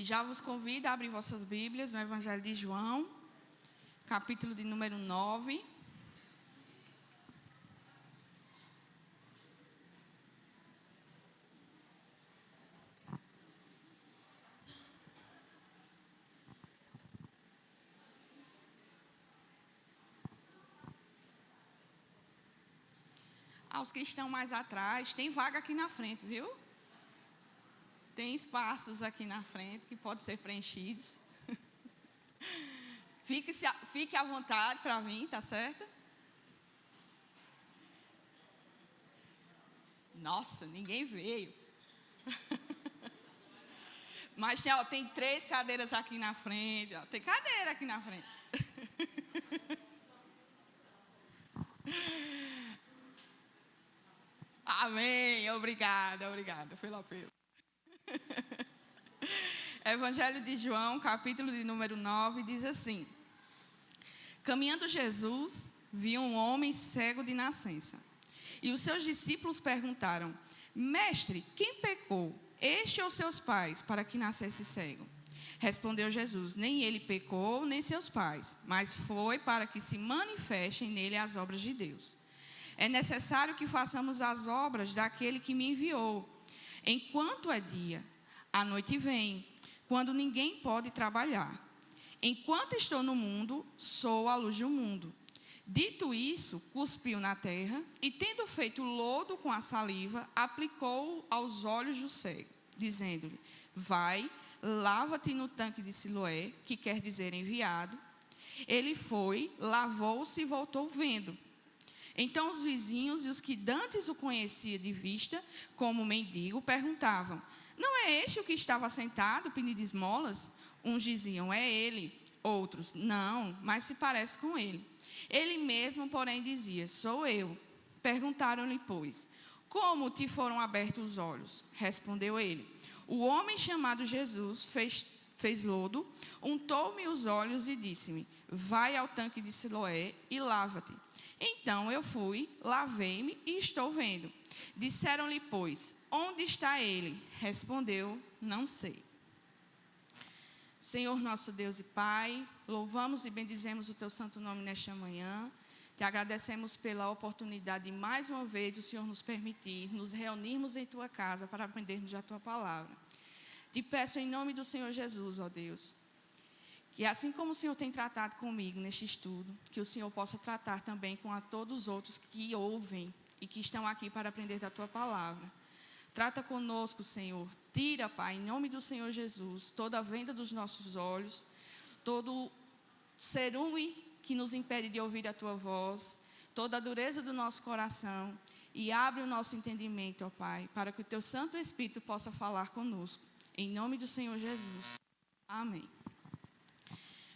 E já vos convido a abrir vossas Bíblias no Evangelho de João, capítulo de número 9. Aos que estão mais atrás, tem vaga aqui na frente, viu? Tem espaços aqui na frente que podem ser preenchidos. Fique à vontade para vir, tá certo? Nossa, ninguém veio. Mas tem 3 cadeiras aqui na frente. Tem cadeira aqui na frente. Amém. Obrigada pelo apelo. Evangelho de João, capítulo de número 9, diz assim: Caminhando Jesus, viu um homem cego de nascença. E os seus discípulos perguntaram: Mestre, quem pecou, este ou seus pais, para que nascesse cego? Respondeu Jesus: Nem ele pecou, nem seus pais, mas foi para que se manifestem nele as obras de Deus. É necessário que façamos as obras daquele que me enviou. Enquanto é dia, a noite vem, quando ninguém pode trabalhar. Enquanto estou no mundo, sou a luz do mundo. Dito isso, cuspiu na terra e, tendo feito lodo com a saliva, aplicou-o aos olhos do cego, dizendo-lhe: Vai, lava-te no tanque de Siloé, que quer dizer enviado. Ele foi, lavou-se e voltou vendo. Então os vizinhos e os que dantes o conhecia de vista, como mendigo, perguntavam: Não é este o que estava sentado pedindo esmolas? Uns diziam: É ele. Outros: Não, mas se parece com ele. Ele mesmo, porém, dizia: Sou eu. Perguntaram-lhe, pois: Como te foram abertos os olhos? Respondeu ele: O homem chamado Jesus fez lodo, untou-me os olhos e disse-me: Vai ao tanque de Siloé e lava-te. Então eu fui, lavei-me e estou vendo. Disseram-lhe, pois: Onde está ele? Respondeu: Não sei. Senhor nosso Deus e Pai, louvamos e bendizemos o Teu santo nome nesta manhã. Te agradecemos pela oportunidade de mais uma vez o Senhor nos permitir nos reunirmos em Tua casa para aprendermos a Tua palavra. Te peço em nome do Senhor Jesus, ó Deus, que assim como o Senhor tem tratado comigo neste estudo, que o Senhor possa tratar também com a todos os outros que ouvem e que estão aqui para aprender da Tua palavra. Trata conosco, Senhor. Tira, Pai, em nome do Senhor Jesus, toda a venda dos nossos olhos, todo cerume que nos impede de ouvir a Tua voz, toda a dureza do nosso coração, e abre o nosso entendimento, ó Pai, para que o Teu Santo Espírito possa falar conosco. Em nome do Senhor Jesus. Amém.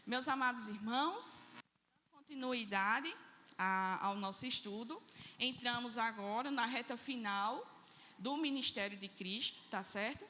Meus amados irmãos, continuidade ao nosso estudo, entramos agora na reta final do ministério de Cristo, tá certo?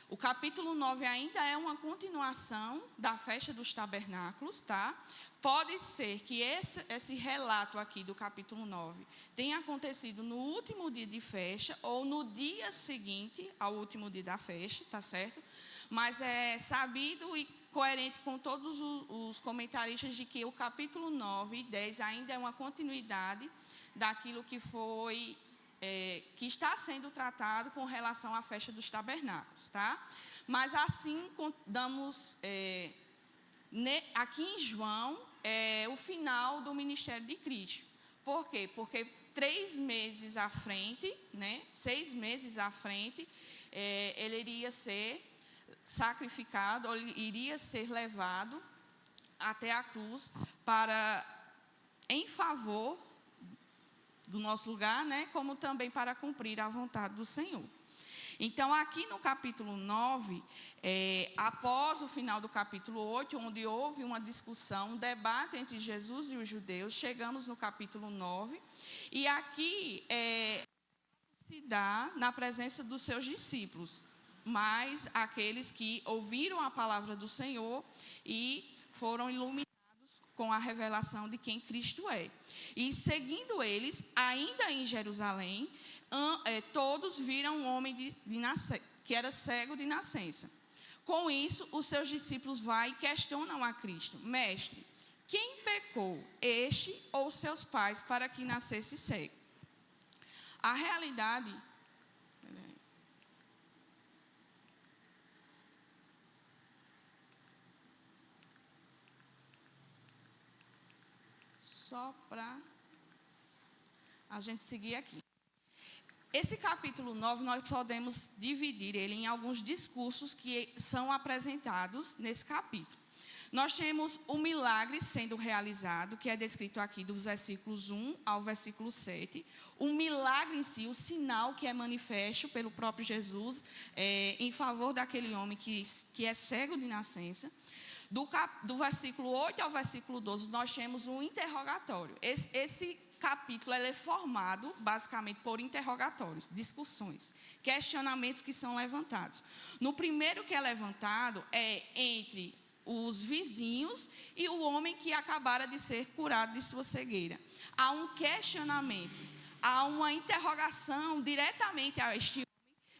O capítulo 9 ainda é uma continuação da festa dos tabernáculos, tá? Pode ser que esse relato aqui do capítulo 9 tenha acontecido no último dia de festa ou no dia seguinte ao último dia da festa, tá certo? Mas é sabido e coerente com todos os comentaristas de que o capítulo 9 e 10 ainda é uma continuidade daquilo que foi, que está sendo tratado com relação à festa dos tabernáculos, tá? Mas assim, damos, aqui em João, o final do ministério de Cristo. Por quê? Porque 3 meses à frente, 6 meses à frente, ele iria ser sacrificado, ou iria ser levado até a cruz em favor do nosso lugar, como também para cumprir a vontade do Senhor. Então, aqui no capítulo 9, após o final do capítulo 8, onde houve uma discussão, um debate entre Jesus e os judeus, chegamos no capítulo 9, e aqui se dá na presença dos seus discípulos, mas aqueles que ouviram a palavra do Senhor e foram iluminados com a revelação de quem Cristo é. E seguindo eles, ainda em Jerusalém, todos viram um homem que era cego de nascença. Com isso, os seus discípulos vão e questionam a Cristo: Mestre, quem pecou, este ou seus pais, para que nascesse cego? A realidade... Só para a gente seguir aqui. Esse capítulo 9, nós podemos dividir ele em alguns discursos que são apresentados nesse capítulo. Nós temos o milagre sendo realizado, que é descrito aqui dos versículos 1 ao versículo 7. O milagre em si, o sinal que é manifesto pelo próprio Jesus em favor daquele homem que é cego de nascença. Do versículo 8 ao versículo 12, nós temos um interrogatório. Esse capítulo ele é formado basicamente por interrogatórios, discussões, questionamentos que são levantados. No primeiro que é levantado é entre os vizinhos e o homem que acabara de ser curado de sua cegueira. Há um questionamento, há uma interrogação diretamente a este homem,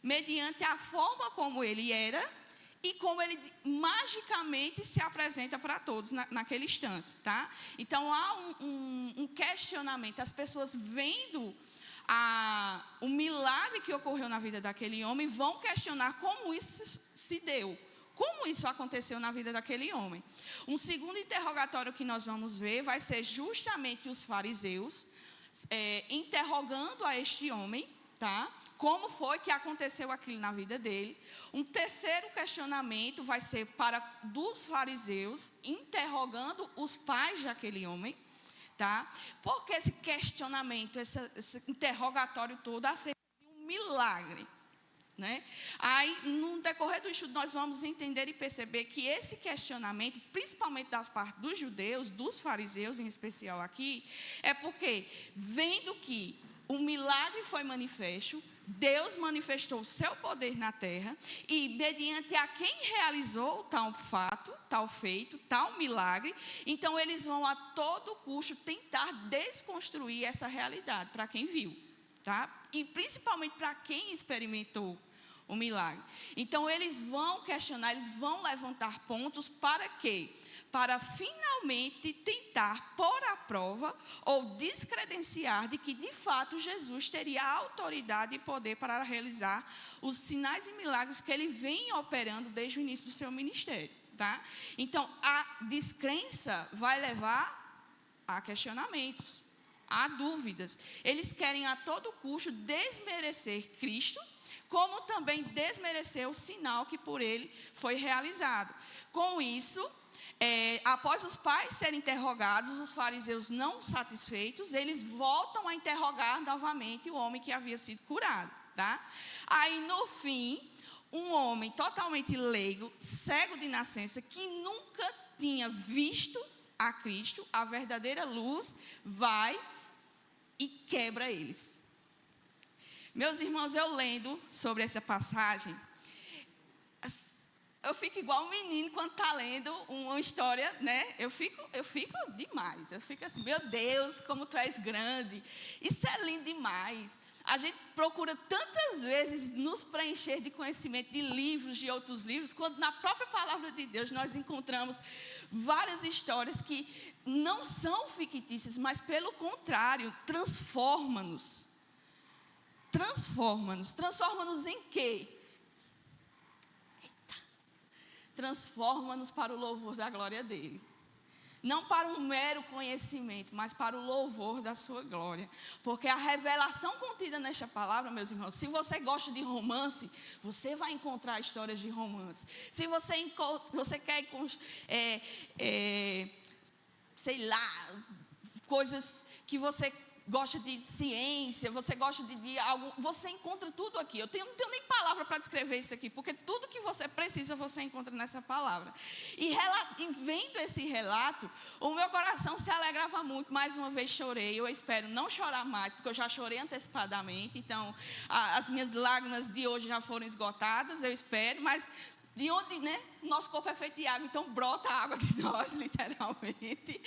mediante a forma como ele era e como ele magicamente se apresenta para todos naquele instante, tá? Então, há um questionamento. As pessoas vendo o milagre que ocorreu na vida daquele homem vão questionar como isso se deu, como isso aconteceu na vida daquele homem. Um segundo interrogatório que nós vamos ver vai ser justamente os fariseus interrogando a este homem, tá? Como foi que aconteceu aquilo na vida dele. Um terceiro questionamento vai ser dos fariseus, interrogando os pais daquele homem, tá? Por que esse questionamento, esse interrogatório todo acerca de um milagre, né? Aí, no decorrer do estudo, nós vamos entender e perceber que esse questionamento, principalmente da parte dos judeus, dos fariseus em especial aqui, é porque, vendo que o milagre foi manifesto, Deus manifestou o seu poder na terra e, mediante a quem realizou tal fato, tal feito, tal milagre, então eles vão a todo custo tentar desconstruir essa realidade para quem viu, tá? E principalmente para quem experimentou o milagre. Então eles vão questionar, eles vão levantar pontos para quê? Para finalmente tentar pôr à prova ou descredenciar de que, de fato, Jesus teria autoridade e poder para realizar os sinais e milagres que ele vem operando desde o início do seu ministério, tá? Então, a descrença vai levar a questionamentos, a dúvidas. Eles querem a todo custo desmerecer Cristo, como também desmerecer o sinal que por ele foi realizado. Com isso, após os pais serem interrogados, os fariseus não satisfeitos, eles voltam a interrogar novamente o homem que havia sido curado, tá? Aí, no fim, um homem totalmente leigo, cego de nascença, que nunca tinha visto a Cristo, a verdadeira luz, vai e quebra eles. Meus irmãos, eu lendo sobre essa passagem, eu fico igual um menino quando está lendo uma história, né? Eu fico demais. Eu fico assim, meu Deus, como tu és grande. Isso é lindo demais. A gente procura tantas vezes nos preencher de conhecimento de livros, de outros livros, quando na própria palavra de Deus nós encontramos várias histórias que não são fictícias, mas pelo contrário, transforma-nos. Transforma-nos em quê? Transforma-nos para o louvor da glória dele. Não para um mero conhecimento, mas para o louvor da sua glória. Porque a revelação contida nesta palavra, meus irmãos, se você gosta de romance, você vai encontrar histórias de romance. Se você quer, sei lá, coisas que você gosta de ciência, você gosta de algo, você encontra tudo aqui. Eu não tenho nem palavra para descrever isso aqui, porque tudo que você precisa, você encontra nessa palavra. E vendo esse relato, o meu coração se alegrava muito. Mais uma vez chorei, eu espero não chorar mais, porque eu já chorei antecipadamente, então as minhas lágrimas de hoje já foram esgotadas, eu espero, mas de onde, né? Nosso corpo é feito de água, então brota água de nós, literalmente.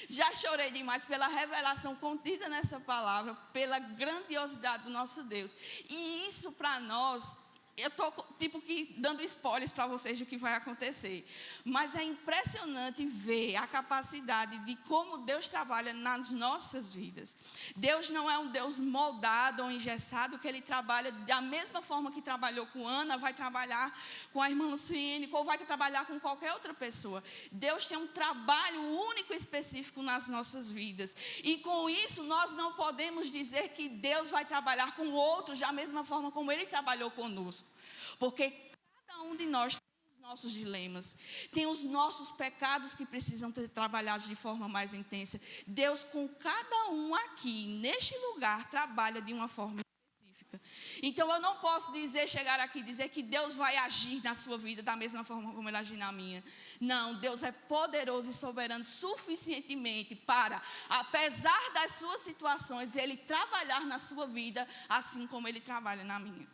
Já chorei demais pela revelação contida nessa palavra, pela grandiosidade do nosso Deus. E isso para nós eu estou, tipo, que dando spoilers para vocês do que vai acontecer. Mas é impressionante ver a capacidade de como Deus trabalha nas nossas vidas. Deus não é um Deus moldado ou engessado, que Ele trabalha da mesma forma que trabalhou com Ana, vai trabalhar com a irmã Luciene, ou vai trabalhar com qualquer outra pessoa. Deus tem um trabalho único e específico nas nossas vidas. E com isso, nós não podemos dizer que Deus vai trabalhar com outros da mesma forma como Ele trabalhou conosco. Porque cada um de nós tem os nossos dilemas, tem os nossos pecados que precisam ser trabalhados de forma mais intensa. Deus, com cada um aqui, neste lugar, trabalha de uma forma específica. Então, eu não posso chegar aqui e dizer que Deus vai agir na sua vida da mesma forma como Ele agiu na minha. Não, Deus é poderoso e soberano suficientemente para, apesar das suas situações, Ele trabalhar na sua vida assim como Ele trabalha na minha.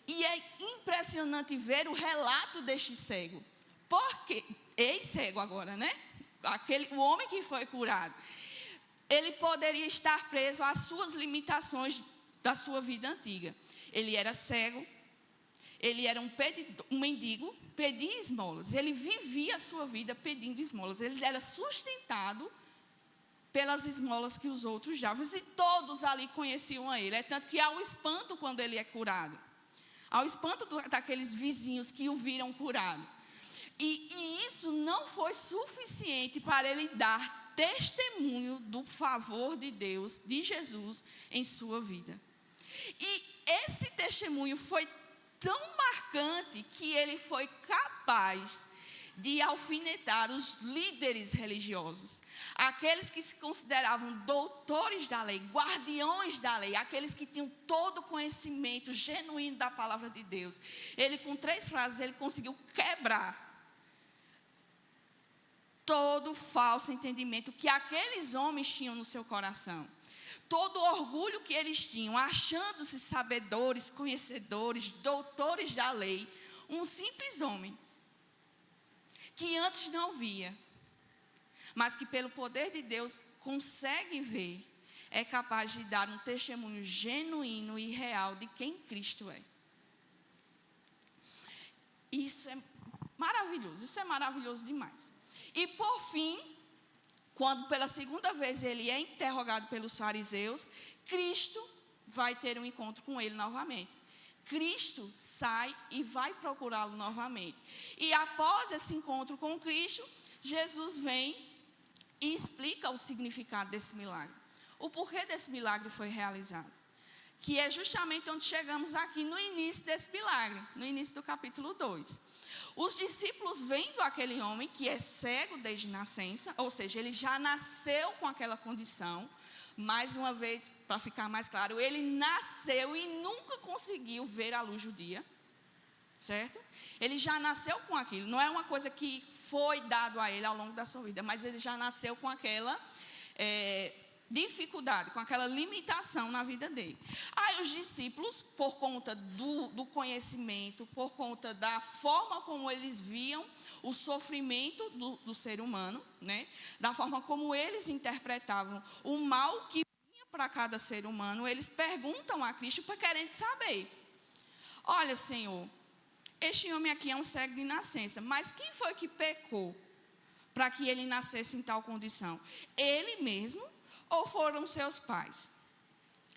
E é impressionante ver o relato deste cego. Porque, ex-cego agora, né? O homem que foi curado. Ele poderia estar preso às suas limitações da sua vida antiga. Ele era cego, ele era um mendigo, pedia esmolas. Ele vivia a sua vida pedindo esmolas. Ele era sustentado pelas esmolas que os outros davam. E todos ali conheciam a ele. É tanto que há um espanto quando ele é curado. Ao espanto daqueles vizinhos que o viram curado. E isso não foi suficiente para ele dar testemunho do favor de Deus, de Jesus, em sua vida. E esse testemunho foi tão marcante que ele foi capaz de alfinetar os líderes religiosos, aqueles que se consideravam doutores da lei, guardiões da lei, aqueles que tinham todo o conhecimento genuíno da palavra de Deus. Ele, com 3 frases, ele conseguiu quebrar todo o falso entendimento que aqueles homens tinham no seu coração. Todo o orgulho que eles tinham, achando-se sabedores, conhecedores, doutores da lei. Um simples homem que antes não via, mas que pelo poder de Deus consegue ver, é capaz de dar um testemunho genuíno e real de quem Cristo é. Isso é maravilhoso demais. E por fim, quando pela segunda vez ele é interrogado pelos fariseus, Cristo vai ter um encontro com ele novamente. Cristo sai e vai procurá-lo novamente. E após esse encontro com Cristo, Jesus vem e explica o significado desse milagre. O porquê desse milagre foi realizado. Que é justamente onde chegamos aqui no início desse milagre, no início do capítulo 2. Os discípulos vendo aquele homem que é cego desde nascença, ou seja, ele já nasceu com aquela condição. Mais uma vez, para ficar mais claro, ele nasceu e nunca conseguiu ver a luz do dia, certo? Ele já nasceu com aquilo, não é uma coisa que foi dado a ele ao longo da sua vida, mas ele já nasceu com aquela dificuldade, com aquela limitação na vida dele. Aí os discípulos, por conta do conhecimento, por conta da forma como eles viam o sofrimento do ser humano, né? Da forma como eles interpretavam o mal que vinha para cada ser humano, eles perguntam a Cristo querendo saber. Olha, Senhor, este homem aqui é um cego de nascença, mas quem foi que pecou para que ele nascesse em tal condição? Ele mesmo ou foram seus pais?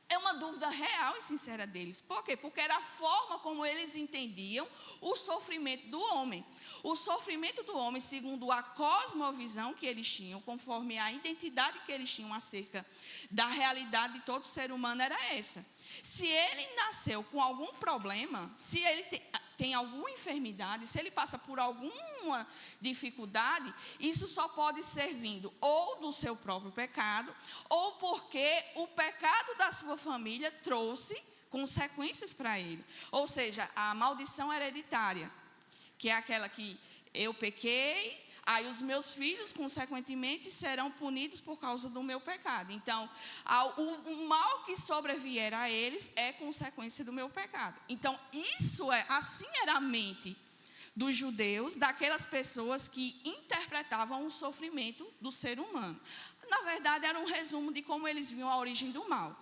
É uma dúvida real e sincera deles. Por quê? Porque era a forma como eles entendiam o sofrimento do homem. O sofrimento do homem, segundo a cosmovisão que eles tinham, conforme a identidade que eles tinham acerca da realidade de todo ser humano, era essa. Se ele nasceu com algum problema, se ele tem alguma enfermidade, se ele passa por alguma dificuldade, isso só pode ser vindo ou do seu próprio pecado, ou porque o pecado da sua família trouxe consequências para ele. Ou seja, a maldição hereditária, que é aquela que eu pequei, aí os meus filhos, consequentemente, serão punidos por causa do meu pecado. Então, o mal que sobrevier a eles é consequência do meu pecado. Então, assim era a mente dos judeus, daquelas pessoas que interpretavam o sofrimento do ser humano. Na verdade, era um resumo de como eles viam a origem do mal.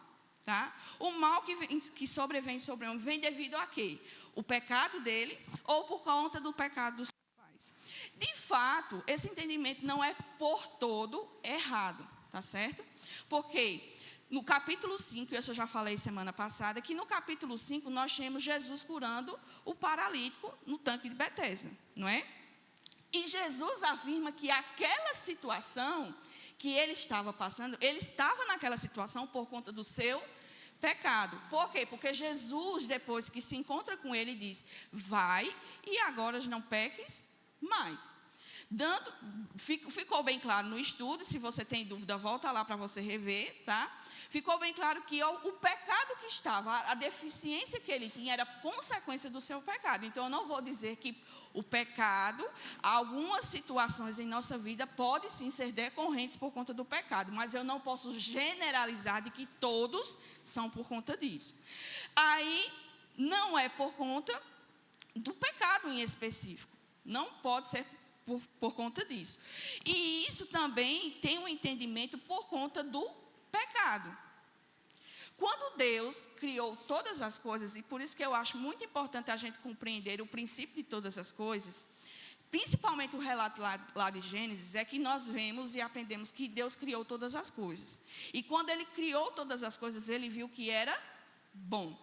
Tá? O mal que sobrevém sobre o homem vem devido a quê? o pecado dele ou por conta do pecado dos seus pais. De fato, esse entendimento não é por todo errado, tá certo? Porque no capítulo 5, isso eu já falei semana passada, que no capítulo 5 nós temos Jesus curando o paralítico no tanque de Betesda, não é? E Jesus afirma que aquela situação que ele estava passando, ele estava naquela situação por conta do seu pecado. Por quê? Porque Jesus, depois que se encontra com ele, diz: vai e agora não peques mais. Ficou bem claro no estudo, se você tem dúvida, volta lá para você rever, tá? Ficou bem claro que o pecado que estava, a deficiência que ele tinha, era consequência do seu pecado. Então, eu não vou dizer que o pecado, algumas situações em nossa vida, podem sim ser decorrentes por conta do pecado, mas eu não posso generalizar de que todos são por conta disso. Aí, não é por conta do pecado em específico, não pode ser por conta disso. E isso também tem um entendimento por conta do pecado. Quando Deus criou todas as coisas, e por isso que eu acho muito importante a gente compreender o princípio de todas as coisas, principalmente o relato lá de Gênesis, é que nós vemos e aprendemos que Deus criou todas as coisas. E quando Ele criou todas as coisas, Ele viu que era bom.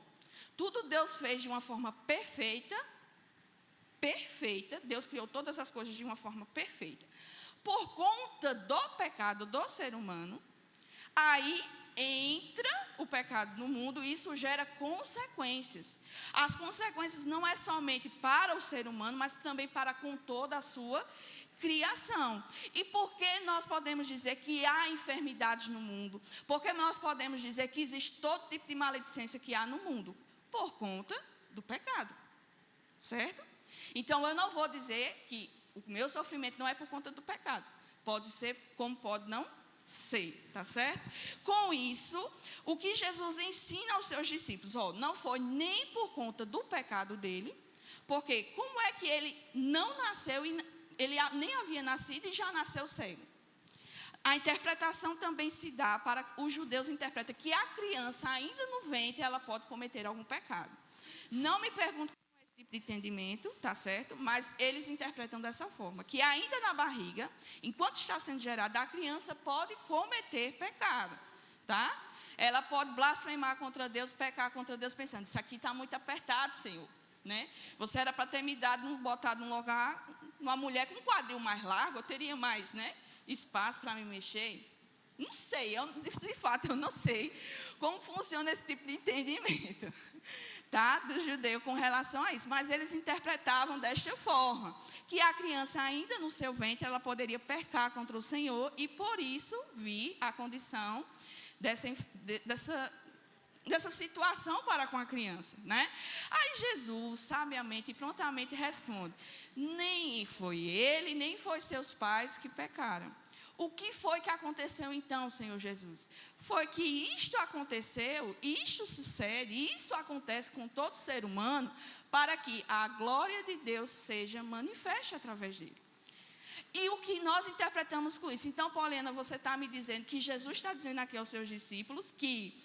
Tudo Deus fez de uma forma perfeita, Deus criou todas as coisas de uma forma perfeita. Por conta do pecado do ser humano, aí entra o pecado no mundo e isso gera consequências. As consequências não é somente para o ser humano, mas também para com toda a sua criação. E por que nós podemos dizer que há enfermidades no mundo? Porque nós podemos dizer que existe todo tipo de maledicência que há no mundo? Por conta do pecado, certo? Então, eu não vou dizer que o meu sofrimento não é por conta do pecado. Pode ser como pode não ser, tá certo? Com isso, o que Jesus ensina aos seus discípulos, não foi nem por conta do pecado dele, porque como é que ele não nasceu, ele nem havia nascido e já nasceu cego? A interpretação também se dá para os judeus, interpretam que a criança ainda no ventre, ela pode cometer algum pecado. Não me pergunto tipo de entendimento, tá certo? Mas eles interpretam dessa forma, que ainda na barriga, enquanto está sendo gerada, a criança pode cometer pecado, tá? Ela pode blasfemar contra Deus, pecar contra Deus, pensando: isso aqui está muito apertado, Senhor, né? Você era para ter me botado num lugar, uma mulher com um quadril mais largo, eu teria mais, né, espaço para me mexer. Não sei, de fato eu não sei como funciona esse tipo de entendimento, tá, do judeu com relação a isso, mas eles interpretavam desta forma, que a criança ainda no seu ventre, ela poderia pecar contra o Senhor, e por isso vi a condição dessa situação para com a criança, né? Aí Jesus, sabiamente e prontamente responde: nem foi ele, nem foi seus pais que pecaram. O que foi que aconteceu então, Senhor Jesus? Foi que isto aconteceu, isto sucede, isso acontece com todo ser humano, para que a glória de Deus seja manifesta através dele. E o que nós interpretamos com isso? Então, Paulina, você está me dizendo que Jesus está dizendo aqui aos seus discípulos que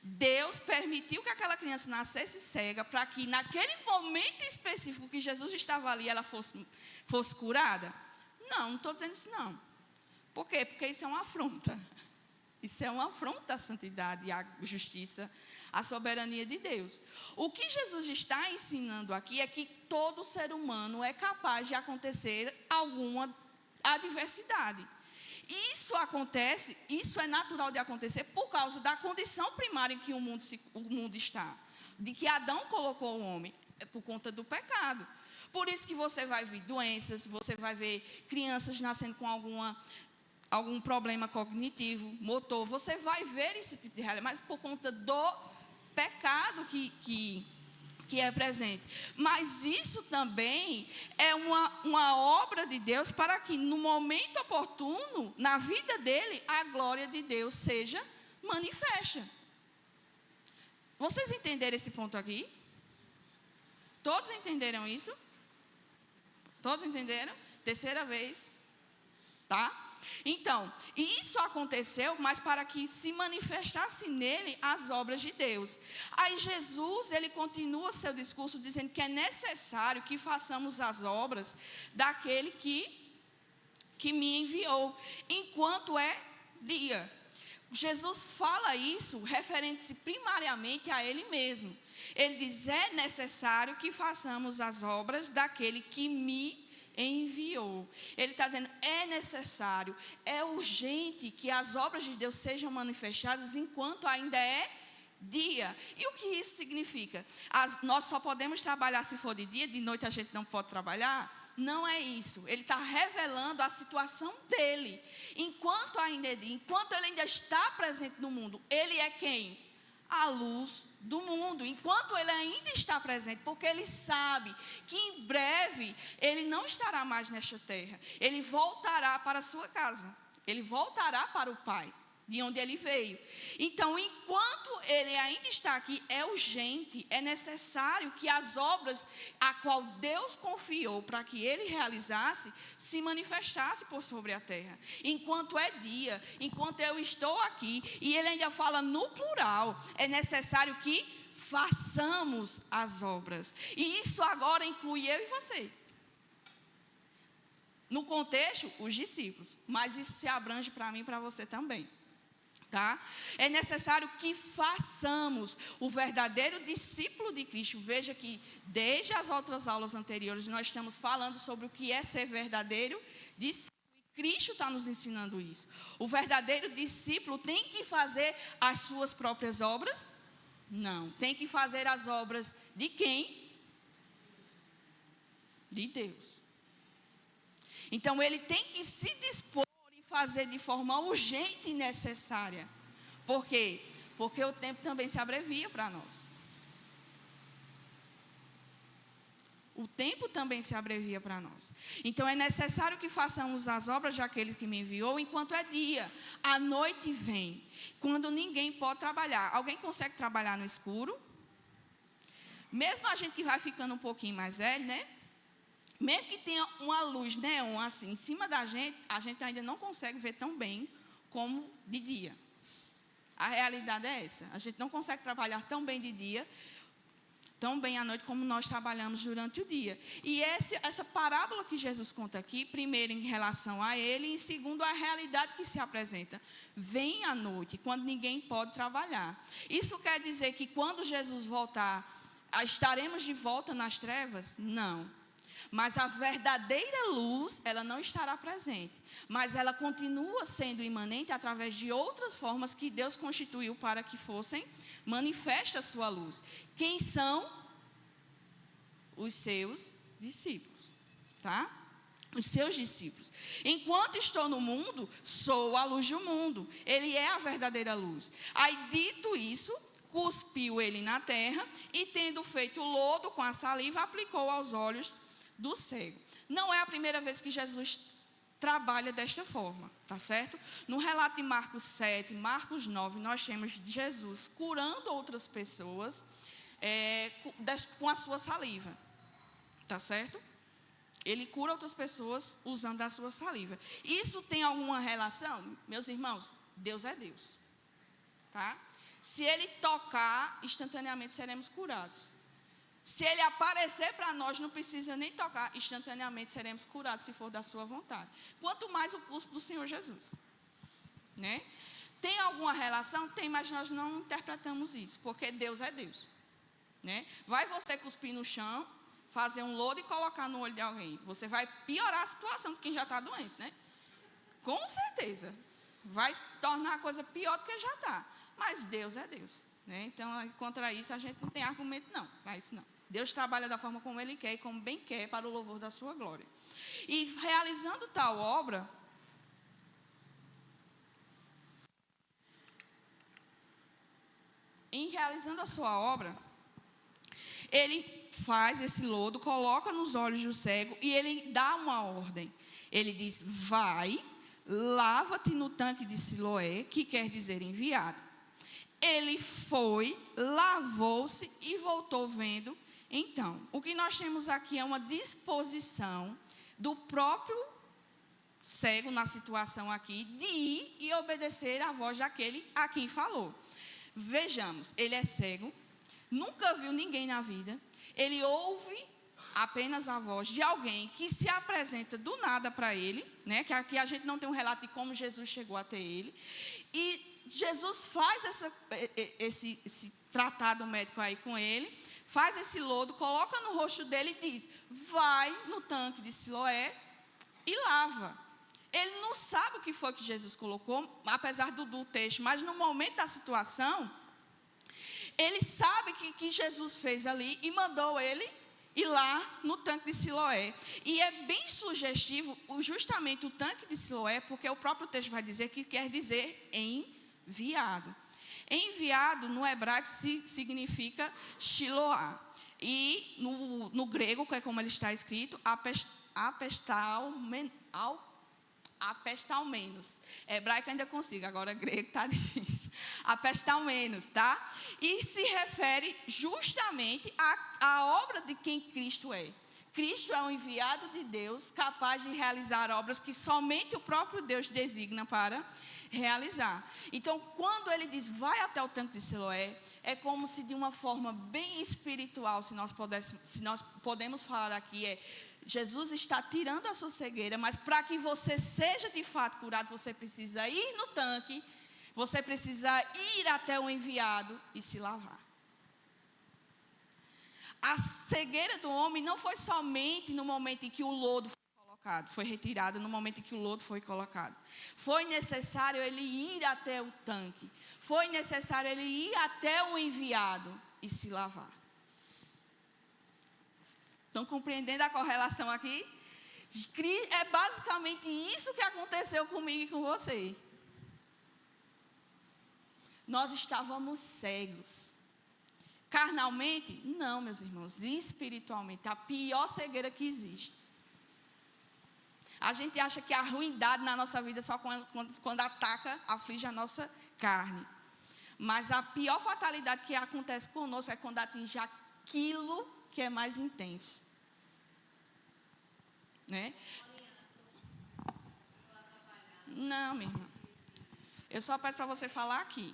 Deus permitiu que aquela criança nascesse cega, para que naquele momento específico que Jesus estava ali, ela fosse curada? Não estou dizendo isso não. Por quê? Porque isso é uma afronta. Isso é uma afronta à santidade, à justiça, à soberania de Deus. O que Jesus está ensinando aqui é que todo ser humano é capaz de acontecer alguma adversidade. Isso acontece, isso é natural de acontecer por causa da condição primária em que o mundo está. De que Adão colocou o homem, é por conta do pecado. Por isso que você vai ver doenças, você vai ver crianças nascendo com algum problema cognitivo, motor, você vai ver esse tipo de realidade, mas por conta do pecado que é presente. Mas isso também é uma obra de Deus para que no momento oportuno, na vida dele, a glória de Deus seja manifesta. Vocês entenderam esse ponto aqui? Todos entenderam isso? Todos entenderam? Terceira vez, tá? Então, isso aconteceu, mas para que se manifestasse nele as obras de Deus. Aí Jesus, ele continua seu discurso dizendo que é necessário que façamos as obras daquele que me enviou, enquanto é dia. Jesus fala isso referente-se primariamente a ele mesmo. Ele diz, é necessário que façamos as obras daquele que me enviou. Ele está dizendo, é necessário, é urgente que as obras de Deus sejam manifestadas enquanto ainda é dia. E o que isso significa? Nós só podemos trabalhar se for de noite a gente não pode trabalhar? Não é isso. Ele está revelando a situação dele. Enquanto ainda é dia, enquanto ele ainda está presente no mundo, ele é quem? A luz do mundo, enquanto ele ainda está presente, porque ele sabe que em breve ele não estará mais nesta terra, ele voltará para a sua casa, ele voltará para o Pai, de onde ele veio. Então, enquanto ele ainda está aqui, é urgente, é necessário que as obras a qual Deus confiou para que ele realizasse, se manifestasse por sobre a terra. Enquanto é dia, enquanto eu estou aqui, e ele ainda fala no plural, é necessário que façamos as obras. E isso agora inclui eu e você. No contexto, os discípulos, mas isso se abrange para mim e para você também. Tá? É necessário que façamos o verdadeiro discípulo de Cristo. Veja que desde as outras aulas anteriores nós estamos falando sobre o que é ser verdadeiro discípulo. E Cristo está nos ensinando isso. O verdadeiro discípulo tem que fazer as suas próprias obras? Não. Tem que fazer as obras de quem? De Deus. Então ele tem que se dispor fazer de forma urgente e necessária. Por quê? Porque o tempo também se abrevia para nós. O tempo também se abrevia para nós. Então é necessário que façamos as obras daquele que me enviou enquanto é dia. A noite vem, quando ninguém pode trabalhar. Alguém consegue trabalhar no escuro? Mesmo a gente que vai ficando um pouquinho mais velho, né? Mesmo que tenha uma luz neon assim em cima da gente, a gente ainda não consegue ver tão bem como de dia. A realidade é essa. A gente não consegue trabalhar tão bem de dia, tão bem à noite como nós trabalhamos durante o dia. E essa parábola que Jesus conta aqui, primeiro em relação a ele, e segundo a realidade que se apresenta. Vem à noite, quando ninguém pode trabalhar. Isso quer dizer que quando Jesus voltar, estaremos de volta nas trevas? Não. Mas a verdadeira luz, ela não estará presente. Mas ela continua sendo imanente através de outras formas que Deus constituiu para que fossem manifesta a sua luz. Quem são? Os seus discípulos. Tá? Os seus discípulos. Enquanto estou no mundo, sou a luz do mundo. Ele é a verdadeira luz. Aí, dito isso, cuspiu ele na terra e, tendo feito lodo com a saliva, aplicou aos olhos do cego. Não é a primeira vez que Jesus trabalha desta forma, tá certo? No relato de Marcos 7, Marcos 9, nós temos Jesus curando outras pessoas com a sua saliva, tá certo? Ele cura outras pessoas usando a sua saliva. Isso tem alguma relação? Meus irmãos, Deus é Deus, tá? Se Ele tocar, instantaneamente seremos curados. Se Ele aparecer para nós, não precisa nem tocar, instantaneamente seremos curados, se for da sua vontade. Quanto mais o cuspo do Senhor Jesus. Né? Tem alguma relação? Tem, mas nós não interpretamos isso, porque Deus é Deus. Né? Vai você cuspir no chão, fazer um lodo e colocar no olho de alguém. Você vai piorar a situação de quem já está doente, né? Com certeza. Vai tornar a coisa pior do que já está. Mas Deus é Deus. Né? Então, contra isso, a gente não tem argumento, não. Para isso, não. Deus trabalha da forma como Ele quer e como bem quer para o louvor da sua glória. E realizando tal obra, em realizando a sua obra, Ele faz esse lodo, coloca nos olhos do cego e Ele dá uma ordem. Ele diz, vai, lava-te no tanque de Siloé, que quer dizer enviado. Ele foi, lavou-se e voltou vendo. Então, o que nós temos aqui é uma disposição do próprio cego na situação aqui, de ir e obedecer à voz daquele a quem falou. Vejamos, ele é cego, nunca viu ninguém na vida, ele ouve apenas a voz de alguém que se apresenta do nada para ele, né? Que aqui a gente não tem um relato de como Jesus chegou até ele, e Jesus faz esse tratado médico aí com ele, faz esse lodo, coloca no rosto dele e diz: vai no tanque de Siloé e lava. Ele não sabe o que foi que Jesus colocou, apesar do texto, mas no momento da situação, ele sabe que Jesus fez ali e mandou ele ir lá no tanque de Siloé. E é bem sugestivo justamente o tanque de Siloé, porque o próprio texto vai dizer que quer dizer enviado. Enviado no hebraico significa Shiloá. E no grego, que é como ele está escrito, apestalmenos. Hebraico ainda consigo, agora grego está difícil. Apestalmenos, tá? E se refere justamente à obra de quem Cristo é. Cristo é um enviado de Deus, capaz de realizar obras que somente o próprio Deus designa para realizar. Então, quando ele diz, vai até o tanque de Siloé, é como se de uma forma bem espiritual, se nós podemos falar aqui, Jesus está tirando a sua cegueira, mas para que você seja de fato curado, você precisa ir no tanque, você precisa ir até o enviado e se lavar. A cegueira do homem não foi somente no momento em que o lodo foi retirado, no momento em que o lodo foi colocado. Foi necessário ele ir até o tanque. Foi necessário ele ir até o enviado e se lavar. Estão compreendendo a correlação aqui? É basicamente isso que aconteceu comigo e com você. Nós estávamos cegos. Carnalmente? Não, meus irmãos. Espiritualmente, a pior cegueira que existe. A gente acha que a ruindade na nossa vida é só quando ataca, aflige a nossa carne. Mas a pior fatalidade que acontece conosco é quando atinge aquilo que é mais intenso. Né? Não, minha irmã. Eu só peço para você falar aqui.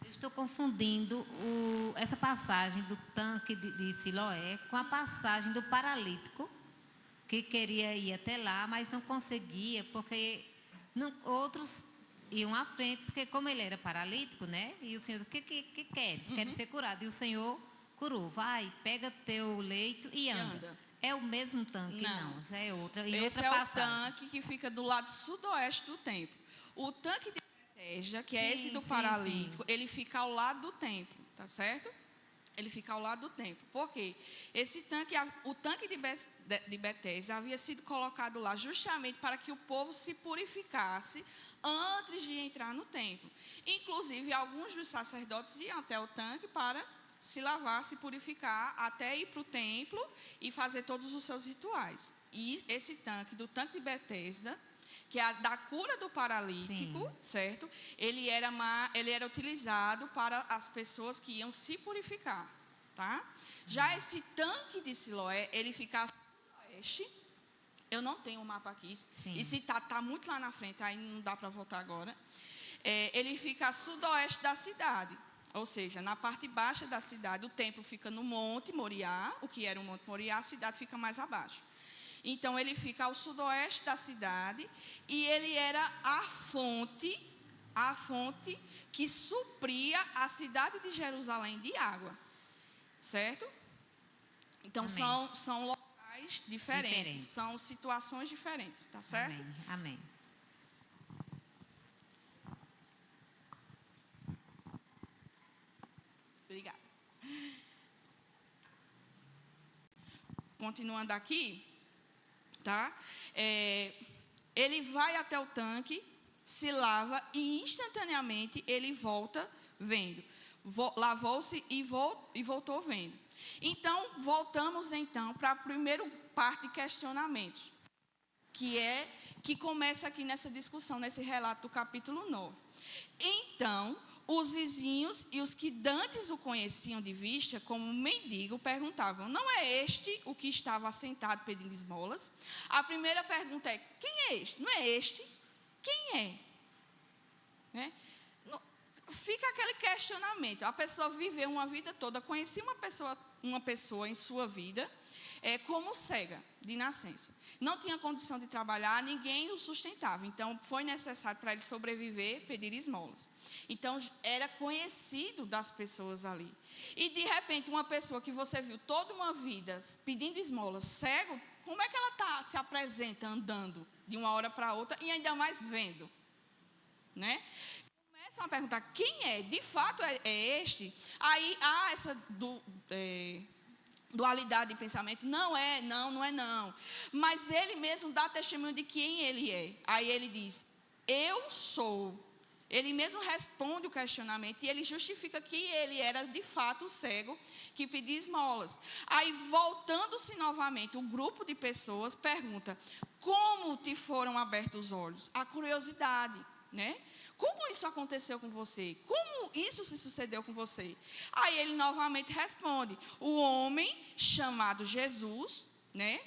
Estou confundindo essa passagem do tanque de Siloé com a passagem do paralítico, que queria ir até lá, mas não conseguia, porque outros iam à frente, porque como ele era paralítico, né? E o Senhor, o que queres? Queres ser curado? E o Senhor curou. Vai, pega teu leito e anda. É o mesmo tanque? Não, é outra. Esse é passagem. O tanque que fica do lado sudoeste do templo. O tanque de Betesda, que é esse do paralítico, ele fica ao lado do templo, tá certo? Ele fica ao lado do templo. Por quê? O tanque de Betesda havia sido colocado lá justamente para que o povo se purificasse antes de entrar no templo. Inclusive, alguns dos sacerdotes iam até o tanque para se lavar, se purificar, até ir para o templo e fazer todos os seus rituais. E esse tanque, do tanque de Betesda, que é da cura do paralítico, certo? Ele era utilizado para as pessoas que iam se purificar, tá? Já esse tanque de Siloé, ele fica a sudoeste. Eu não tenho o mapa aqui. Sim. E se está muito lá na frente, aí não dá para voltar agora. Ele fica a sudoeste da cidade, ou seja, na parte baixa da cidade. O templo fica no Monte Moriá, o que era o Monte Moriá, a cidade fica mais abaixo. Então, ele fica ao sudoeste da cidade e ele era a fonte que supria a cidade de Jerusalém de água, certo? Então, são locais diferentes, são situações diferentes, tá certo? Amém. Obrigada. Continuando aqui. Tá? Ele vai até o tanque, se lava e instantaneamente ele volta vendo. Lavou-se e voltou vendo. Então, voltamos para a primeira parte de questionamentos, que começa aqui nessa discussão, nesse relato do capítulo 9. Então, os vizinhos e os que dantes o conheciam de vista como um mendigo perguntavam: não é este o que estava assentado pedindo esmolas? A primeira pergunta é: quem é este? Não é este? Quem é? Né? Fica aquele questionamento. A pessoa viveu uma vida toda, conhecia uma pessoa em sua vida como cega de nascença. Não tinha condição de trabalhar, ninguém o sustentava. Então, foi necessário para ele sobreviver, pedir esmolas. Então, era conhecido das pessoas ali. E, de repente, uma pessoa que você viu toda uma vida pedindo esmolas, cego, como é que ela se apresenta andando de uma hora para outra e ainda mais vendo? Né? Começam a perguntar: quem é? De fato é este? Aí há essa dualidade de pensamento. Não é não. Mas ele mesmo dá testemunho de quem ele é. Aí ele diz: eu sou. Ele mesmo responde o questionamento e ele justifica que ele era de fato o cego que pedia esmolas. Aí, voltando-se novamente, o grupo de pessoas pergunta: como te foram abertos os olhos? A curiosidade, né? Como isso aconteceu com você? Como isso se sucedeu com você? Aí ele novamente responde: o homem chamado Jesus, né,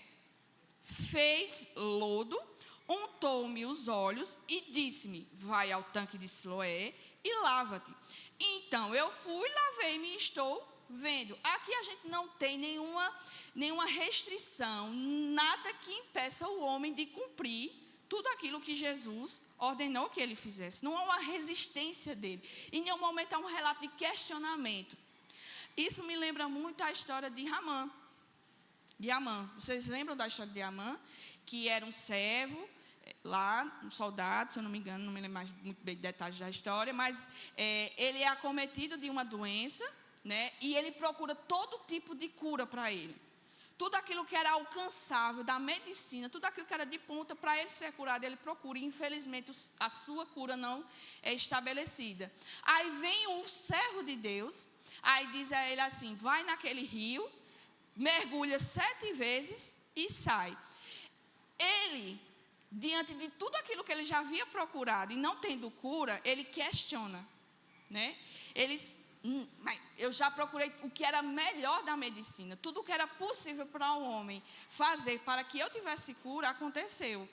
fez lodo, untou-me os olhos e disse-me: vai ao tanque de Siloé e lava-te. Então eu fui, lavei-me e estou vendo. Aqui a gente não tem nenhuma restrição, nada que impeça o homem de cumprir tudo aquilo que Jesus ordenou que ele fizesse. Não há uma resistência dele. Em nenhum momento há um relato de questionamento. Isso me lembra muito a história de Amã. Vocês lembram da história de Amã? Que era um servo, lá, um soldado, se eu não me engano, não me lembro mais muito bem de detalhes da história, mas ele é acometido de uma doença, né, e ele procura todo tipo de cura para ele. Tudo aquilo que era alcançável da medicina, tudo aquilo que era de ponta para ele ser curado, ele procura. E, infelizmente, a sua cura não é estabelecida. Aí vem um servo de Deus, aí diz a ele assim: vai naquele rio, mergulha 7 vezes e sai. Ele, diante de tudo aquilo que ele já havia procurado e não tendo cura, ele questiona, né? Eu já procurei o que era melhor da medicina, tudo o que era possível para o homem fazer para que eu tivesse cura, aconteceu.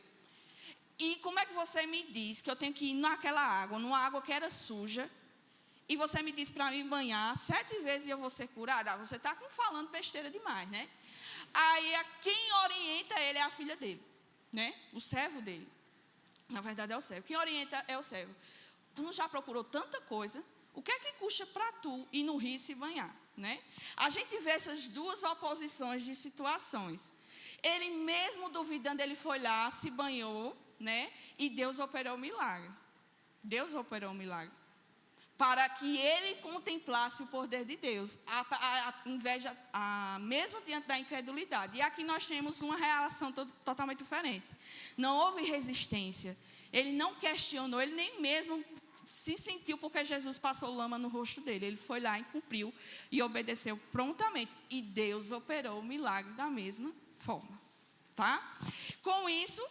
E como é que você me diz que eu tenho que ir naquela água, numa água que era suja, e você me diz para me banhar 7 vezes e eu vou ser curada? Você está falando besteira demais, né? Aí quem orienta ele é a filha dele, né? O servo dele. Na verdade é o servo. Quem orienta é o servo. Tu não já procurou tanta coisa? O que é que custa para tu ir no rio se banhar, né? A gente vê essas duas oposições de situações. Ele mesmo duvidando, ele foi lá, se banhou, né? E Deus operou o milagre. Deus operou o milagre. Para que ele contemplasse o poder de Deus, mesmo diante da incredulidade. E aqui nós temos uma relação totalmente diferente. Não houve resistência. Ele não questionou, ele nem mesmo se sentiu porque Jesus passou lama no rosto dele. Ele foi lá e cumpriu e obedeceu prontamente. E Deus operou o milagre da mesma forma. Tá? Com isso,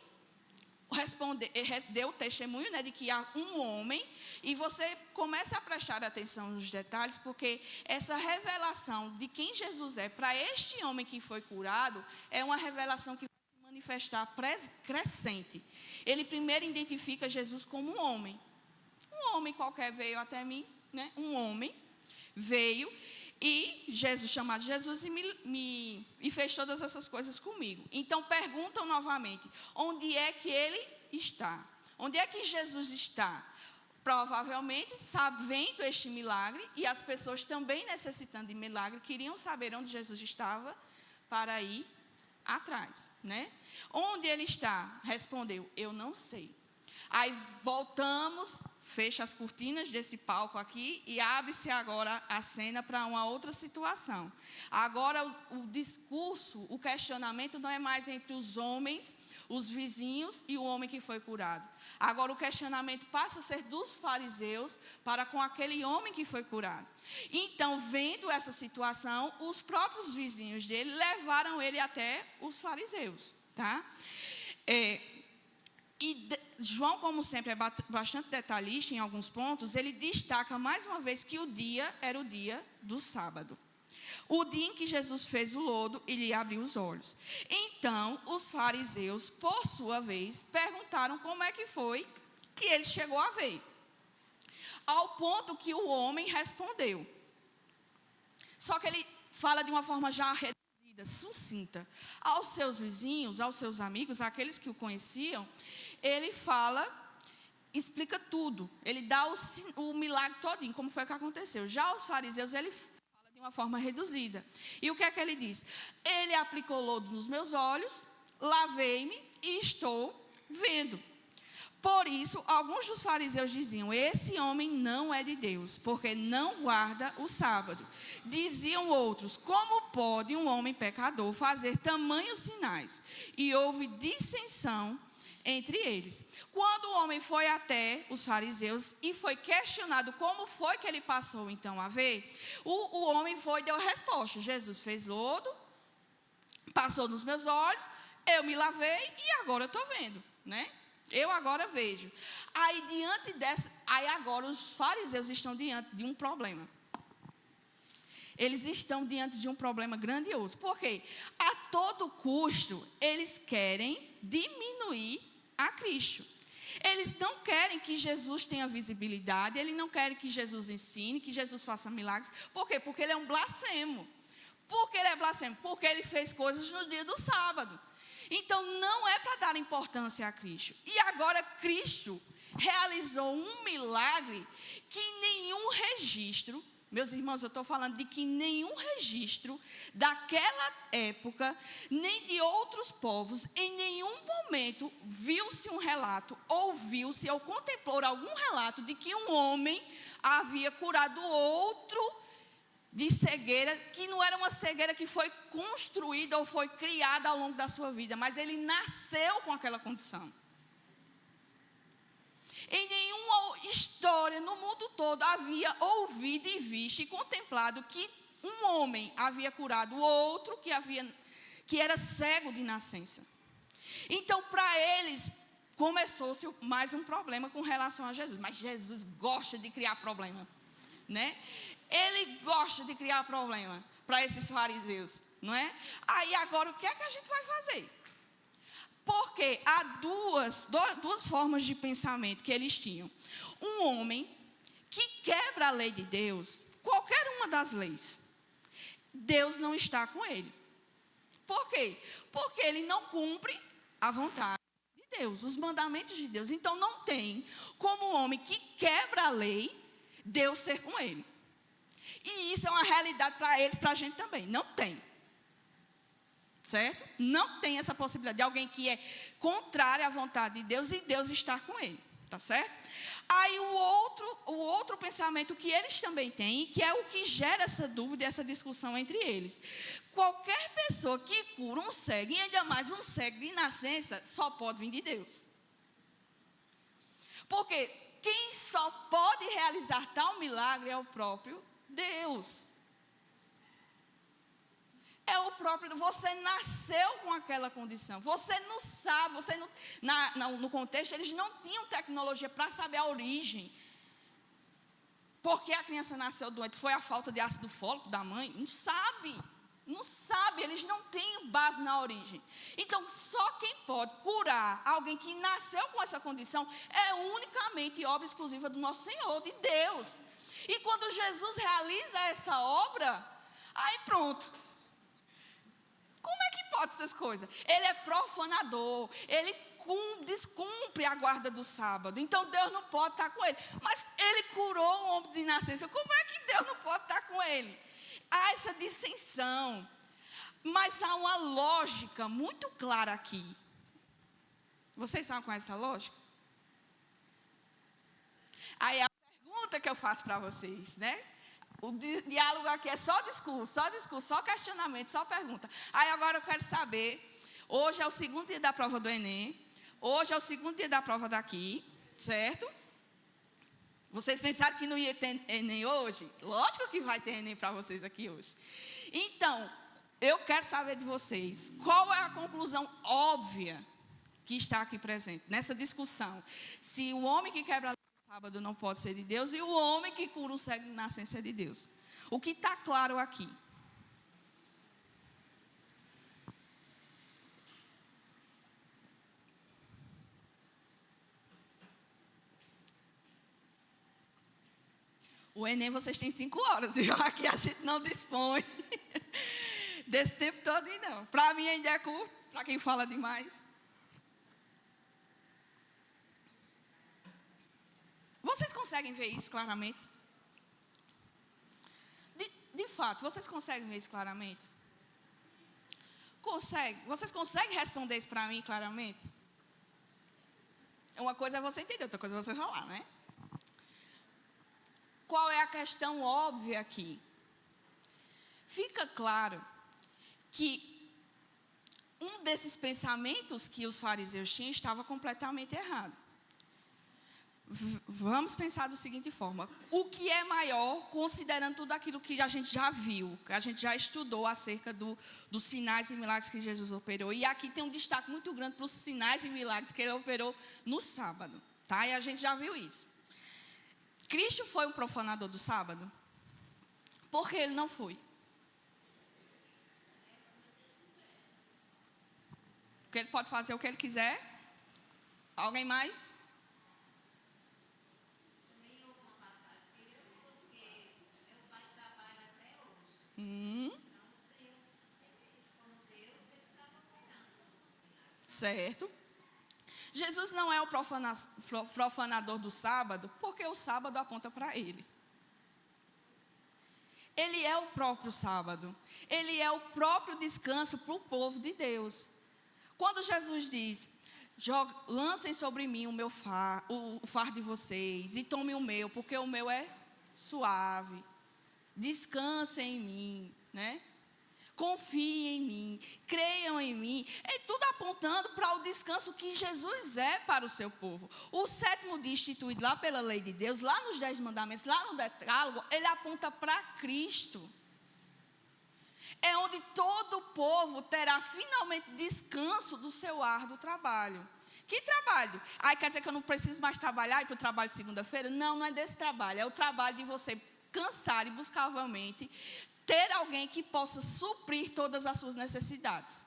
deu testemunho, né, de que há um homem, e você começa a prestar atenção nos detalhes, porque essa revelação de quem Jesus é para este homem que foi curado é uma revelação que vai se manifestar crescente. Ele primeiro identifica Jesus como um homem. Um homem qualquer veio até mim, né? Um homem veio e Jesus, chamado Jesus, e fez todas essas coisas comigo. Então perguntam novamente: onde é que ele está? Onde é que Jesus está? Provavelmente sabendo este milagre, e as pessoas também necessitando de milagre, queriam saber onde Jesus estava para ir atrás, né? Onde ele está? Respondeu: eu não sei. Aí voltamos, fecha as cortinas desse palco aqui e abre-se agora a cena para uma outra situação. Agora o discurso, o questionamento não é mais entre os homens, os vizinhos e o homem que foi curado. Agora o questionamento passa a ser dos fariseus para com aquele homem que foi curado. Então, vendo essa situação, os próprios vizinhos dele levaram ele até os fariseus, tá? João, como sempre, é bastante detalhista em alguns pontos. Ele destaca mais uma vez que o dia era o dia do sábado. O dia em que Jesus fez o lodo e lhe abriu os olhos. Então, os fariseus, por sua vez, perguntaram como é que foi que ele chegou a ver. Ao ponto que o homem respondeu. Só que ele fala de uma forma já reduzida, sucinta. Aos seus vizinhos, aos seus amigos, àqueles que o conheciam, ele fala, explica tudo. Ele dá o milagre todinho, como foi que aconteceu. Já aos fariseus, ele fala de uma forma reduzida. E o que é que ele diz? Ele aplicou lodo nos meus olhos, lavei-me e estou vendo. Por isso, alguns dos fariseus diziam, esse homem não é de Deus, porque não guarda o sábado. Diziam outros, como pode um homem pecador fazer tamanhos sinais? E houve dissensão entre eles. Quando o homem foi até os fariseus e foi questionado como foi que ele passou então a ver, o homem foi e deu a resposta. Jesus fez lodo, passou nos meus olhos, eu me lavei e agora eu estou vendo, né? Eu agora vejo. Aí agora os fariseus estão diante de um problema. Eles estão diante de um problema grandioso. Por quê? A todo custo, eles querem diminuir a Cristo. Eles não querem que Jesus tenha visibilidade, eles não querem que Jesus ensine, que Jesus faça milagres. Por quê? Porque ele é um blasfemo. Por que ele é blasfemo? Porque ele fez coisas no dia do sábado. Então, não é para dar importância a Cristo. E agora, Cristo realizou um milagre que nenhum registro, meus irmãos, eu estou falando de que nenhum registro daquela época, nem de outros povos, em nenhum momento viu-se um relato, ouviu-se ou contemplou algum relato de que um homem havia curado outro de cegueira, que não era uma cegueira que foi construída ou foi criada ao longo da sua vida, mas ele nasceu com aquela condição. Em nenhuma história no mundo todo havia ouvido e visto e contemplado que um homem havia curado o outro que era cego de nascença. Então, para eles, começou-se mais um problema com relação a Jesus. Mas Jesus gosta de criar problema, né? Ele gosta de criar problema para esses fariseus, não é? Aí agora o que é que a gente vai fazer? Porque há duas formas de pensamento que eles tinham. Um homem que quebra a lei de Deus, qualquer uma das leis, Deus não está com ele. Por quê? Porque ele não cumpre a vontade de Deus, os mandamentos de Deus. Então não tem como um homem que quebra a lei, Deus ser com ele. E isso é uma realidade para eles, para a gente também. Não tem. Certo? Não tem essa possibilidade de alguém que é contrário à vontade de Deus e Deus estar com ele. Tá certo? Aí o outro pensamento que eles também têm, que é o que gera essa dúvida e essa discussão entre eles. Qualquer pessoa que cura um cego, e ainda mais um cego de nascença, só pode vir de Deus. Porque quem só pode realizar tal milagre é o próprio Deus. É o próprio, você nasceu com aquela condição. Você não sabe, no contexto, eles não tinham tecnologia para saber a origem. Por que a criança nasceu doente? Foi a falta de ácido fólico da mãe? Não sabe. Não sabe, eles não têm base na origem. Então, só quem pode curar alguém que nasceu com essa condição é unicamente obra exclusiva do nosso Senhor, de Deus. E quando Jesus realiza essa obra, aí pronto. Como é que pode essas coisas? Ele é profanador, ele descumpre a guarda do sábado. Então Deus não pode estar com ele. Mas ele curou um homem de nascença. Como é que Deus não pode estar com ele? Há essa dissensão. Mas há uma lógica muito clara aqui. Vocês sabem qual é essa lógica? Aí a pergunta que eu faço para vocês, né? O diálogo aqui é só discurso, só questionamento, só pergunta. Aí agora eu quero saber, hoje é o segundo dia da prova do Enem, hoje é o segundo dia da prova daqui, certo? Vocês pensaram que não ia ter Enem hoje? Lógico que vai ter Enem para vocês aqui hoje. Então, eu quero saber de vocês, qual é a conclusão óbvia que está aqui presente, nessa discussão. Se o homem que quebra a lei do sábado não pode ser de Deus e o homem que cura um cego de nascença é de Deus. O que está claro aqui? O Enem vocês têm 5 horas, e aqui a gente não dispõe desse tempo todo, não. Para mim ainda é curto, para quem fala demais. Vocês conseguem ver isso claramente? De fato, vocês conseguem ver isso claramente? Consegue? Vocês conseguem responder isso para mim claramente? Uma coisa é você entender, outra coisa é você falar, né? Qual é a questão óbvia aqui? Fica claro que um desses pensamentos que os fariseus tinham estava completamente errado. Vamos pensar da seguinte forma: o que é maior, considerando tudo aquilo que a gente já viu, que a gente já estudou acerca dos sinais e milagres que Jesus operou. E aqui tem um destaque muito grande para os sinais e milagres que ele operou no sábado, tá? E a gente já viu isso. Cristo foi um profanador do sábado? Por que ele não foi? Porque ele pode fazer o que ele quiser. Alguém mais? Certo. Jesus não é o profanador do sábado, porque o sábado aponta para ele. Ele é o próprio sábado. Ele é o próprio descanso para o povo de Deus. Quando Jesus diz: lancem sobre mim o fardo de vocês e tomem o meu, porque o meu é suave. Descansem em mim, né? Confiem em mim, creiam em mim. É tudo apontando para o descanso que Jesus é para o seu povo. O 7º dia instituído lá pela lei de Deus, lá nos 10 mandamentos, lá no decálogo, ele aponta para Cristo. É onde todo o povo terá finalmente descanso do seu árduo trabalho. Que trabalho? Quer dizer que eu não preciso mais trabalhar e ir para o trabalho de segunda-feira? Não, não é desse trabalho. É o trabalho de você cansar incansavelmente, ter alguém que possa suprir todas as suas necessidades.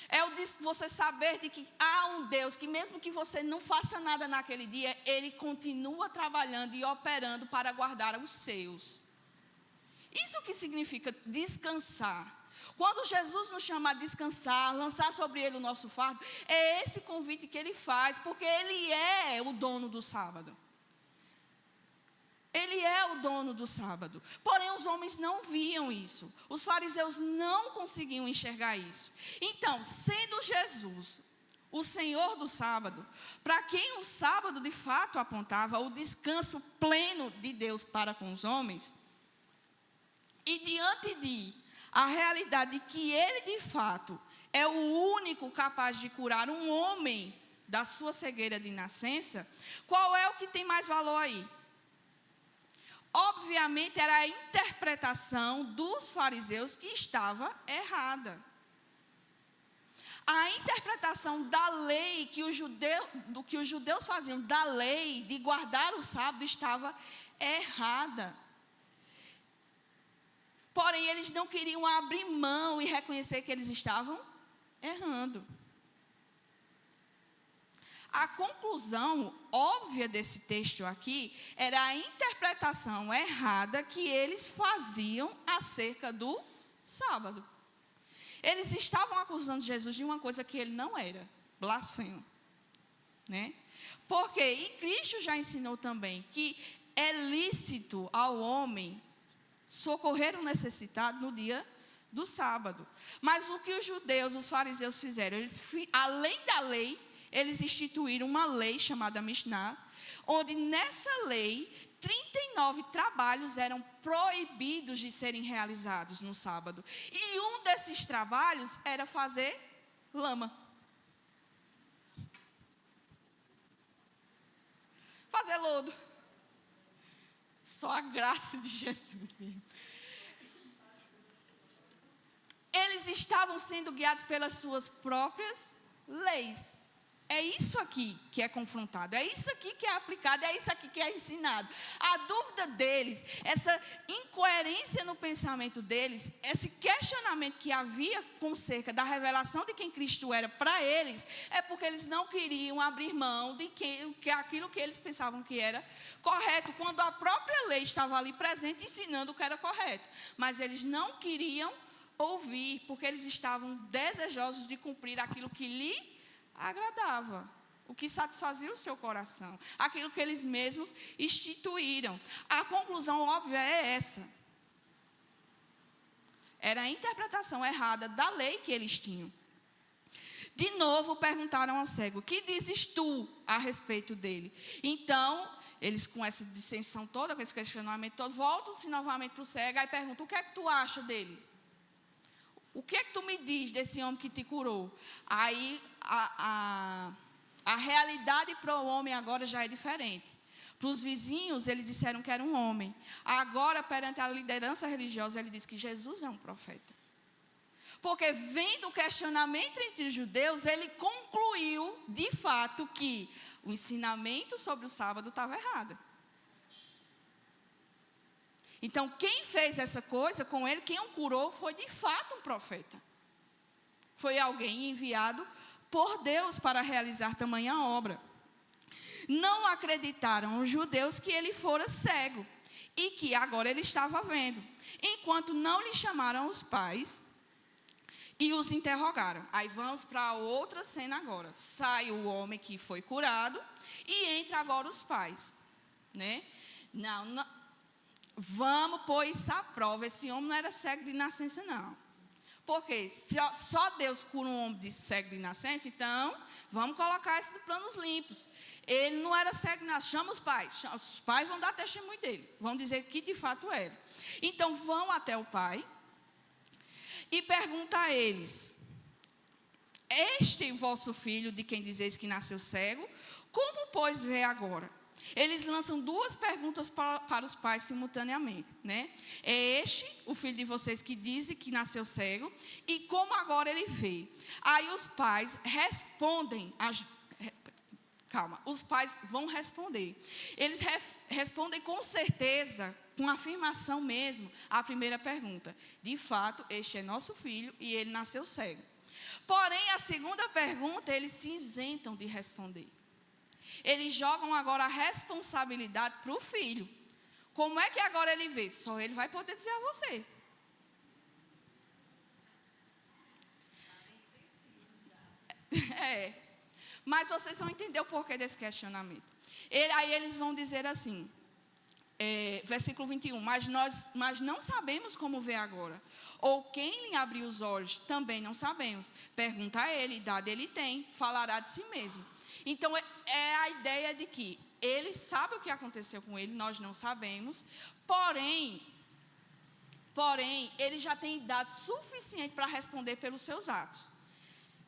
É você saber de que há um Deus que mesmo que você não faça nada naquele dia, Ele continua trabalhando e operando para guardar os seus. Isso que significa descansar. Quando Jesus nos chama a descansar, lançar sobre Ele o nosso fardo, é esse convite que Ele faz, porque Ele é o dono do sábado. Ele é o dono do sábado. Porém, os homens não viam isso. Os fariseus não conseguiam enxergar isso. Então, sendo Jesus o Senhor do sábado, para quem o sábado de fato apontava o descanso pleno de Deus para com os homens, e diante de a realidade de que Ele de fato é o único capaz de curar um homem da sua cegueira de nascença, qual é o que tem mais valor aí? Obviamente, era a interpretação dos fariseus que estava errada. A interpretação da lei do que os judeus faziam, da lei de guardar o sábado, estava errada. Porém, eles não queriam abrir mão e reconhecer que eles estavam errando. A conclusão óbvia desse texto aqui era a interpretação errada que eles faziam acerca do sábado. Eles estavam acusando Jesus de uma coisa que ele não era, blasfemo, né? Porque, e Cristo já ensinou também, que é lícito ao homem socorrer um necessitado no dia do sábado. Mas o que os judeus, os fariseus fizeram? Eles, além da lei, eles instituíram uma lei chamada Mishnah, onde nessa lei, 39 trabalhos eram proibidos de serem realizados no sábado. E um desses trabalhos era fazer lama. Fazer lodo. Só a graça de Jesus mesmo. Eles estavam sendo guiados pelas suas próprias leis. É isso aqui que é confrontado, é isso aqui que é aplicado, é isso aqui que é ensinado. A dúvida deles, essa incoerência no pensamento deles, esse questionamento que havia concerca da revelação de quem Cristo era para eles, é porque eles não queriam abrir mão de aquilo que eles pensavam que era correto, quando a própria lei estava ali presente ensinando o que era correto. Mas eles não queriam ouvir, porque eles estavam desejosos de cumprir aquilo que lhe agradava, o que satisfazia o seu coração, aquilo que eles mesmos instituíram. A conclusão óbvia é essa. Era a interpretação errada da lei que eles tinham. De novo perguntaram ao cego: que dizes tu a respeito dele? Então, eles com essa dissensão toda, com esse questionamento todo, voltam-se novamente para o cego e perguntam: o que é que tu acha dele? O que é que tu me diz desse homem que te curou? Aí a realidade para o homem agora já é diferente. Para os vizinhos, eles disseram que era um homem. Agora, perante a liderança religiosa, ele diz que Jesus é um profeta. Porque vendo o questionamento entre os judeus, ele concluiu, de fato, que o ensinamento sobre o sábado estava errado. Então, quem fez essa coisa com ele, quem o curou, foi de fato um profeta. Foi alguém enviado por Deus para realizar tamanha obra. Não acreditaram os judeus que ele fora cego e que agora ele estava vendo, enquanto não lhe chamaram os pais e os interrogaram. Aí vamos para outra cena agora. Sai o homem que foi curado e entra agora os pais, né? Não, vamos pôr isso à prova. Esse homem não era cego de nascença, não. Porque só Deus cura um homem de cego de nascença, então vamos colocar isso de planos limpos. Ele não era cego de nascença, chama os pais vão dar testemunho dele, vão dizer que de fato era. Então vão até o pai e pergunta a eles: este vosso filho, de quem dizeis que nasceu cego, como pois vê agora? Eles lançam duas perguntas para os pais simultaneamente, né? É este o filho de vocês que dizem que nasceu cego, e como agora ele vê? Aí os pais respondem, os pais vão responder. Eles respondem com certeza, com afirmação mesmo, a primeira pergunta. De fato, este é nosso filho e ele nasceu cego. Porém, a segunda pergunta, eles se isentam de responder. Eles jogam agora a responsabilidade para o filho. Como é que agora ele vê? Só ele vai poder dizer a você. Mas vocês vão entender o porquê desse questionamento. Aí eles vão dizer assim, versículo 21, mas não sabemos como vê agora. Ou quem lhe abriu os olhos, também não sabemos. Pergunta a ele, idade ele tem, falará de si mesmo. Então, é a ideia de que ele sabe o que aconteceu com ele, nós não sabemos, porém, ele já tem idade suficiente para responder pelos seus atos.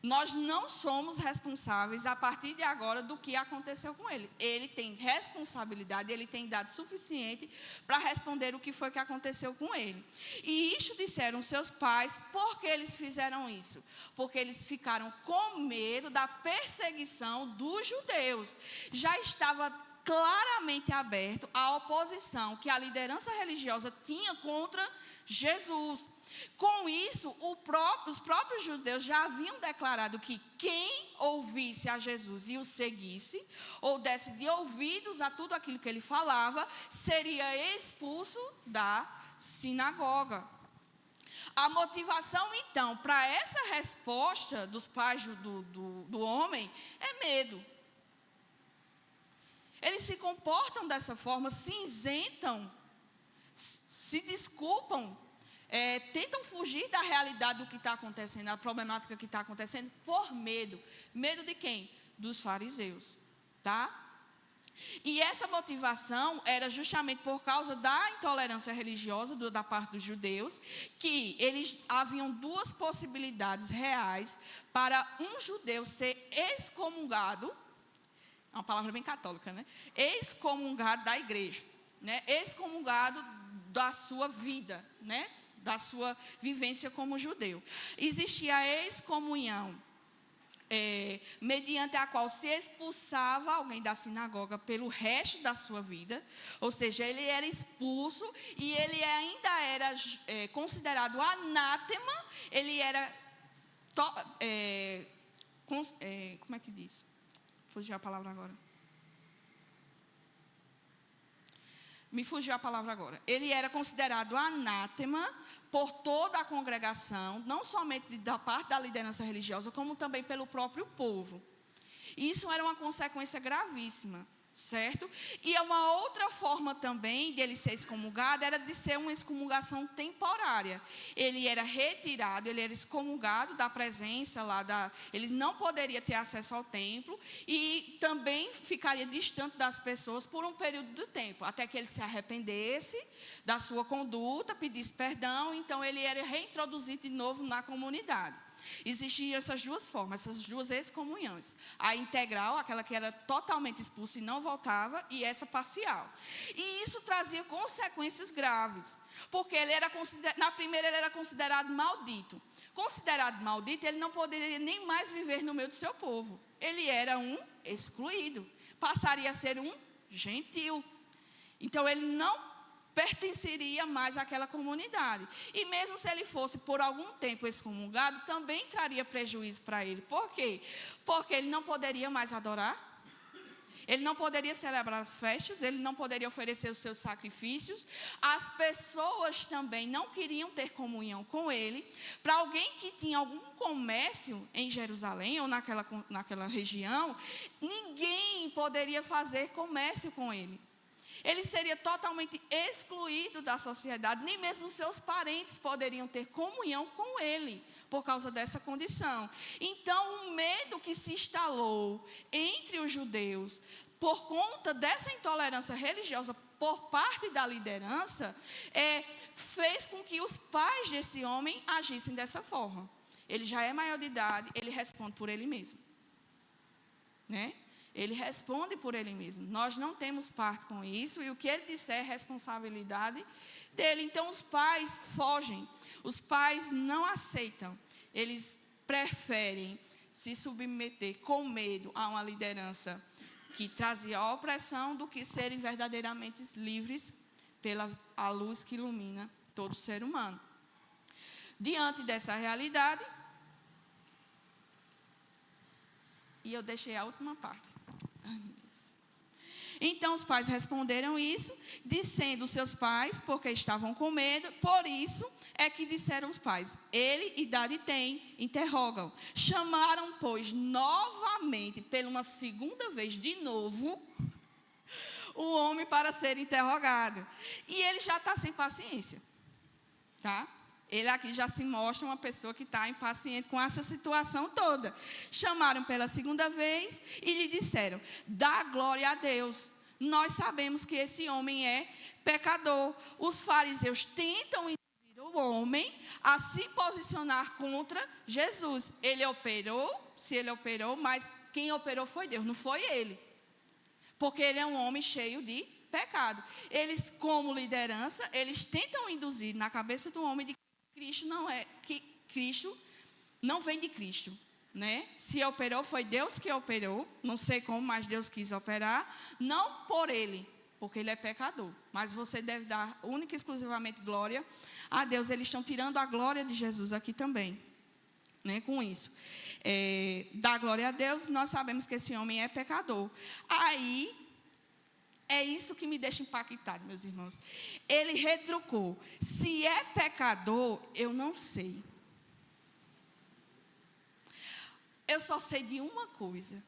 Nós não somos responsáveis, a partir de agora, do que aconteceu com ele. Ele tem responsabilidade, ele tem idade suficiente para responder o que foi que aconteceu com ele. E isto disseram seus pais. Por que eles fizeram isso? Porque eles ficaram com medo da perseguição dos judeus. Já estava claramente aberto a oposição que a liderança religiosa tinha contra Jesus. Com isso, os próprios judeus já haviam declarado que quem ouvisse a Jesus e o seguisse, ou desse de ouvidos a tudo aquilo que ele falava, seria expulso da sinagoga. A motivação, então, para essa resposta dos pais do homem é medo. Eles se comportam dessa forma, se isentam, se desculpam, tentam fugir da realidade do que está acontecendo, da problemática que está acontecendo, por medo. Medo de quem? Dos fariseus, tá? E essa motivação era justamente por causa da intolerância religiosa da parte dos judeus, que eles haviam duas possibilidades reais para um judeu ser excomungado, é uma palavra bem católica, né? Excomungado da igreja, né? Excomungado da sua vida, né? Da sua vivência como judeu. Existia a excomunhão mediante a qual se expulsava alguém da sinagoga pelo resto da sua vida, ou seja, ele era expulso e ele ainda era considerado anátema, ele era, como é que diz? Fugiu a palavra agora. Me fugiu a palavra agora. Ele era considerado anátema por toda a congregação, não somente da parte da liderança religiosa, como também pelo próprio povo. Isso era uma consequência gravíssima, certo? E uma outra forma também de ele ser excomungado era de ser uma excomungação temporária. Ele era retirado, ele era excomungado da presença lá ele não poderia ter acesso ao templo e também ficaria distante das pessoas por um período de tempo, até que ele se arrependesse da sua conduta, pedisse perdão, então ele era reintroduzido de novo na comunidade. Existiam essas duas formas, essas duas excomunhões. A integral, aquela que era totalmente expulsa e não voltava, e essa parcial. E isso trazia consequências graves, porque na primeira ele era considerado maldito. Considerado maldito, ele não poderia nem mais viver no meio do seu povo. Ele era um excluído, passaria a ser um gentil. Então ele não pertenceria mais àquela comunidade. E mesmo se ele fosse por algum tempo excomungado, também traria prejuízo para ele. Por quê? Porque ele não poderia mais adorar, ele não poderia celebrar as festas, ele não poderia oferecer os seus sacrifícios. As pessoas também não queriam ter comunhão com ele. Para alguém que tinha algum comércio em Jerusalém ou naquela região, ninguém poderia fazer comércio com ele. Ele seria totalmente excluído da sociedade, nem mesmo seus parentes poderiam ter comunhão com ele, por causa dessa condição. Então, o medo que se instalou entre os judeus, por conta dessa intolerância religiosa por parte da liderança, fez com que os pais desse homem agissem dessa forma. Ele já é maior de idade, ele responde por ele mesmo, né? Ele responde por ele mesmo. Nós não temos parte com isso, e o que ele disser é responsabilidade dele. Então, os pais fogem, os pais não aceitam, eles preferem se submeter com medo a uma liderança que trazia opressão do que serem verdadeiramente livres pela a luz que ilumina todo ser humano. Diante dessa realidade, e eu deixei a última parte. Então os pais responderam isso, dizendo seus pais, porque estavam com medo, por isso é que disseram os pais: ele idade tem? Interrogam. Chamaram, pois, novamente, pela uma segunda vez, de novo, o homem para ser interrogado. E ele já está sem paciência, tá? Ele aqui já se mostra uma pessoa que está impaciente com essa situação toda. Chamaram pela segunda vez e lhe disseram: dá glória a Deus. Nós sabemos que esse homem é pecador. Os fariseus tentam induzir o homem a se posicionar contra Jesus. Ele operou, se ele operou, mas quem operou foi Deus, não foi ele. Porque ele é um homem cheio de pecado. Eles, como liderança, eles tentam induzir na cabeça do homem de que Cristo não vem de Cristo, né? Se operou, foi Deus que operou, não sei como, mas Deus quis operar, não por ele, porque ele é pecador, mas você deve dar única e exclusivamente glória a Deus. Eles estão tirando a glória de Jesus aqui também, né? Com isso, dá glória a Deus. Nós sabemos que esse homem é pecador. Aí é isso que me deixa impactado, meus irmãos. Ele retrucou: se é pecador, eu não sei. Eu só sei de uma coisa: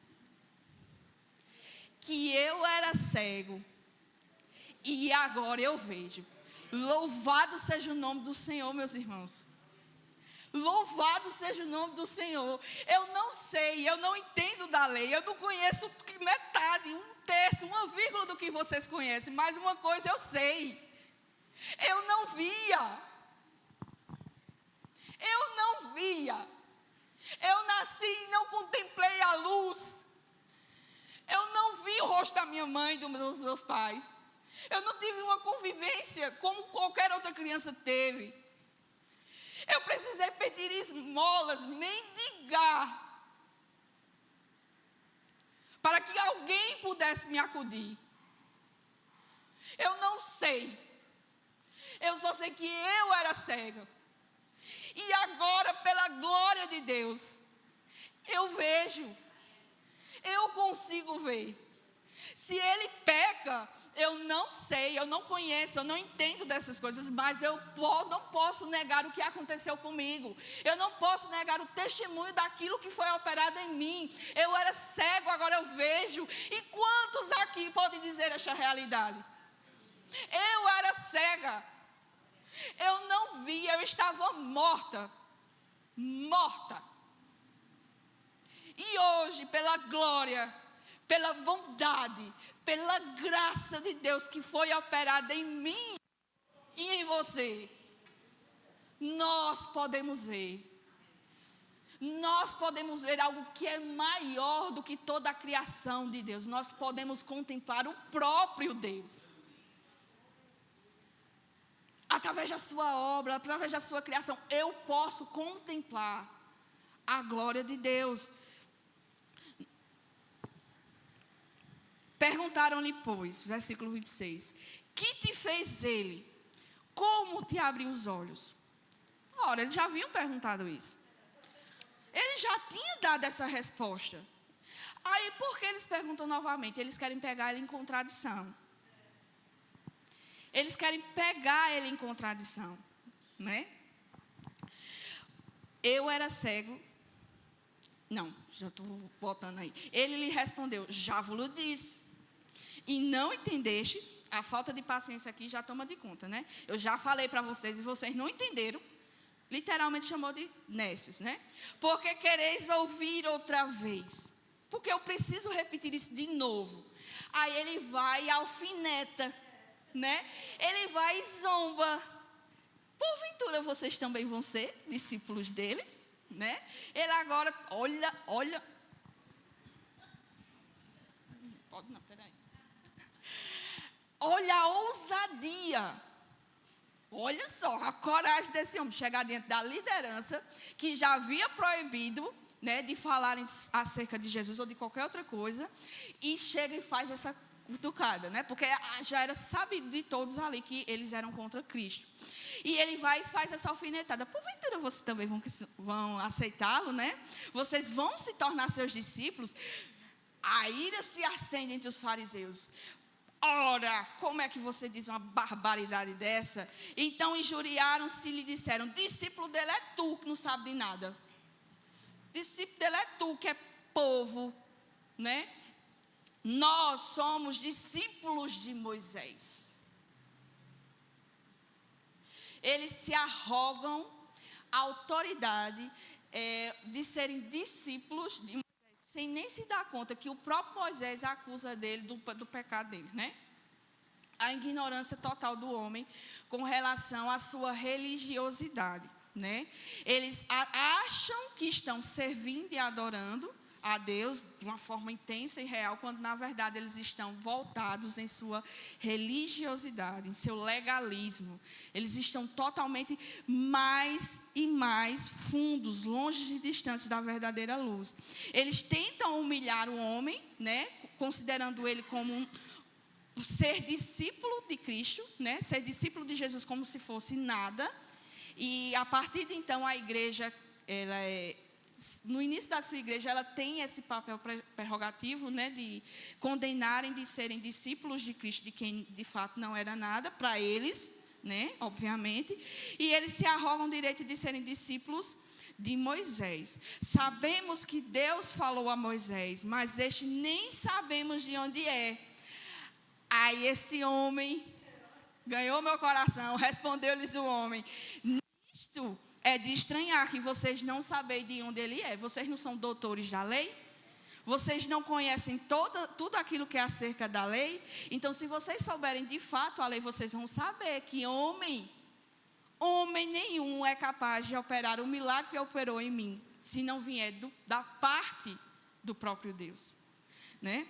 que eu era cego e agora eu vejo. Louvado seja o nome do Senhor, meus irmãos. Louvado seja o nome do Senhor. Eu não sei, eu não entendo da lei, eu não conheço metade, um terço, uma vírgula do que vocês conhecem, mas uma coisa eu sei: eu não via. Eu não via. Eu nasci e não contemplei a luz. Eu não vi o rosto da minha mãe e dos meus pais. Eu não tive uma convivência como qualquer outra criança teve. Eu precisei pedir esmolas, mendigar, para que alguém pudesse me acudir. Eu não sei. Eu só sei que eu era cega. E agora, pela glória de Deus, eu vejo. Eu consigo ver. Se ele peca, eu não sei, eu não conheço, eu não entendo dessas coisas, mas eu não posso negar o que aconteceu comigo. Eu não posso negar o testemunho daquilo que foi operado em mim. Eu era cego, agora eu vejo. E quantos aqui podem dizer esta realidade? Eu era cega. Eu não via, eu estava morta. Morta. E hoje, pela glória, pela bondade, pela graça de Deus que foi operada em mim e em você, nós podemos ver. Nós podemos ver algo que é maior do que toda a criação de Deus. Nós podemos contemplar o próprio Deus. Através da sua obra, através da sua criação, eu posso contemplar a glória de Deus. Perguntaram-lhe, pois, versículo 26, que te fez ele? Como te abriu os olhos? Ora, eles já haviam perguntado isso. Ele já tinha dado essa resposta. Aí, por que eles perguntam novamente? Eles querem pegar ele em contradição. Eles querem pegar ele em contradição, né? Eu era cego. Não, já estou voltando aí. Ele lhe respondeu, já vos disse. E não entendestes, a falta de paciência aqui já toma de conta, né? Eu já falei para vocês e vocês não entenderam. Literalmente chamou de nécios, né? Porque quereis ouvir outra vez. Porque eu preciso repetir isso de novo. Aí ele vai e alfineta, né? Ele vai e zomba. Porventura vocês também vão ser discípulos dele, né? Ele agora, olha. Pode não, peraí. Olha a ousadia. Olha só, a coragem desse homem chegar diante da liderança que já havia proibido, né, de falarem acerca de Jesus ou de qualquer outra coisa, e chega e faz essa cutucada, né? Porque já era sabido de todos ali que eles eram contra Cristo. E ele vai e faz essa alfinetada. Porventura vocês também vão aceitá-lo, né? Vocês vão se tornar seus discípulos. A ira se acende entre os fariseus. Ora, como é que você diz uma barbaridade dessa? Então injuriaram-se e lhe disseram, discípulo dele é tu que não sabe de nada. Discípulo dele é tu que é povo, né? Nós somos discípulos de Moisés. Eles se arrogam a autoridade de serem discípulos de Moisés, sem nem se dar conta que o próprio Moisés acusa dele do pecado dele, né? A ignorância total do homem com relação à sua religiosidade, né? Eles acham que estão servindo e adorando a Deus de uma forma intensa e real, quando na verdade eles estão voltados em sua religiosidade, em seu legalismo. Eles estão totalmente mais e mais fundos, longe e distantes da verdadeira luz. Eles tentam humilhar o homem, né, considerando ele como ser discípulo de Cristo, né, ser discípulo de Jesus como se fosse nada. E a partir de então a igreja, no início da sua igreja, ela tem esse papel prerrogativo, né, de condenarem, de serem discípulos de Cristo, de quem de fato não era nada, para eles, né, obviamente, e eles se arrogam o direito de serem discípulos de Moisés. Sabemos que Deus falou a Moisés, mas este nem sabemos de onde é. Aí esse homem ganhou meu coração, respondeu-lhes o homem, nisto é de estranhar que vocês não sabem de onde ele é. Vocês não são doutores da lei? Vocês não conhecem tudo aquilo que é acerca da lei? Então, se vocês souberem de fato a lei, vocês vão saber que homem nenhum é capaz de operar o milagre que operou em mim, se não vier da parte do próprio Deus, né?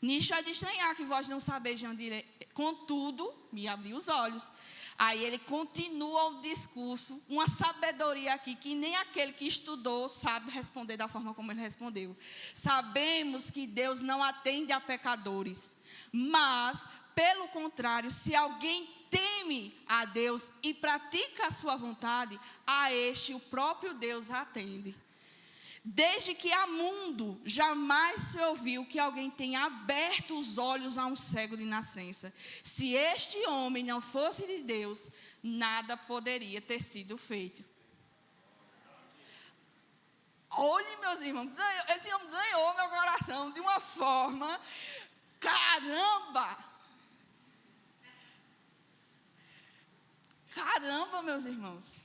Nisto é de estranhar que vós não sabeis de onde ele é. Contudo, me abriu os olhos. Aí ele continua o discurso, uma sabedoria aqui que nem aquele que estudou sabe responder da forma como ele respondeu. Sabemos que Deus não atende a pecadores, mas, pelo contrário, se alguém teme a Deus e pratica a sua vontade, a este o próprio Deus atende. Desde que há mundo, jamais se ouviu que alguém tenha aberto os olhos a um cego de nascença. Se este homem não fosse de Deus, nada poderia ter sido feito. Olhe, meus irmãos, esse homem ganhou meu coração de uma forma, caramba! Caramba, meus irmãos.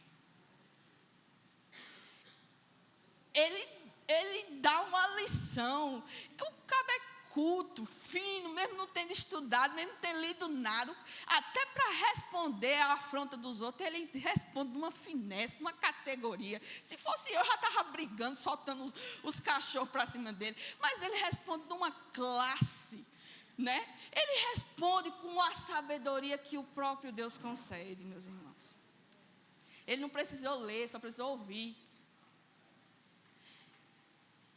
Ele dá uma lição. O cabo é culto, fino, mesmo não tendo estudado, mesmo não tendo lido nada. Até para responder à afronta dos outros, ele responde de uma finesse, de uma categoria. Se fosse eu já estava brigando, soltando os cachorros para cima dele. Mas ele responde de uma classe, né? Ele responde com a sabedoria que o próprio Deus concede, meus irmãos. Ele não precisou ler, só precisou ouvir.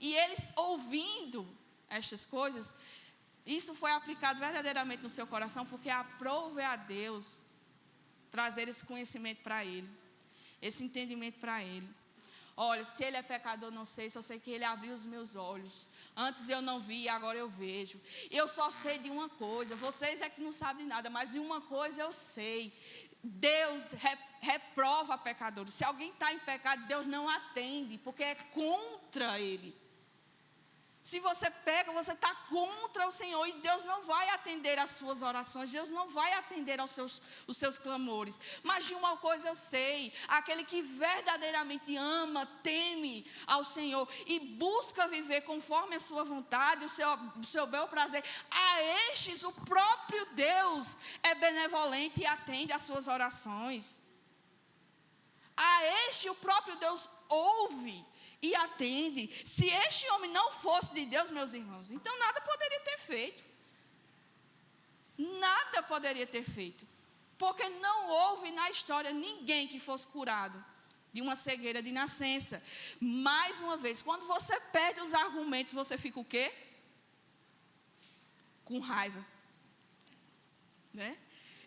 E eles ouvindo estas coisas, isso foi aplicado verdadeiramente no seu coração, porque aprove a Deus trazer esse conhecimento para ele, esse entendimento para ele. Olha, se ele é pecador, não sei, só sei que ele abriu os meus olhos. Antes eu não vi, agora eu vejo. Eu só sei de uma coisa, vocês é que não sabem nada, mas de uma coisa eu sei. Deus reprova pecadores. Se alguém está em pecado, Deus não atende, porque é contra ele. Se você peca, você está contra o Senhor e Deus não vai atender às suas orações, Deus não vai atender aos seus clamores. Mas de uma coisa eu sei, aquele que verdadeiramente ama, teme ao Senhor e busca viver conforme a sua vontade, o seu bel prazer, a estes o próprio Deus é benevolente e atende às suas orações. A este o próprio Deus ouve e atende. Se este homem não fosse de Deus, meus irmãos, então nada poderia ter feito. Nada poderia ter feito. Porque não houve na história ninguém que fosse curado de uma cegueira de nascença. Mais uma vez, quando você perde os argumentos, você fica o quê? Com raiva. Né?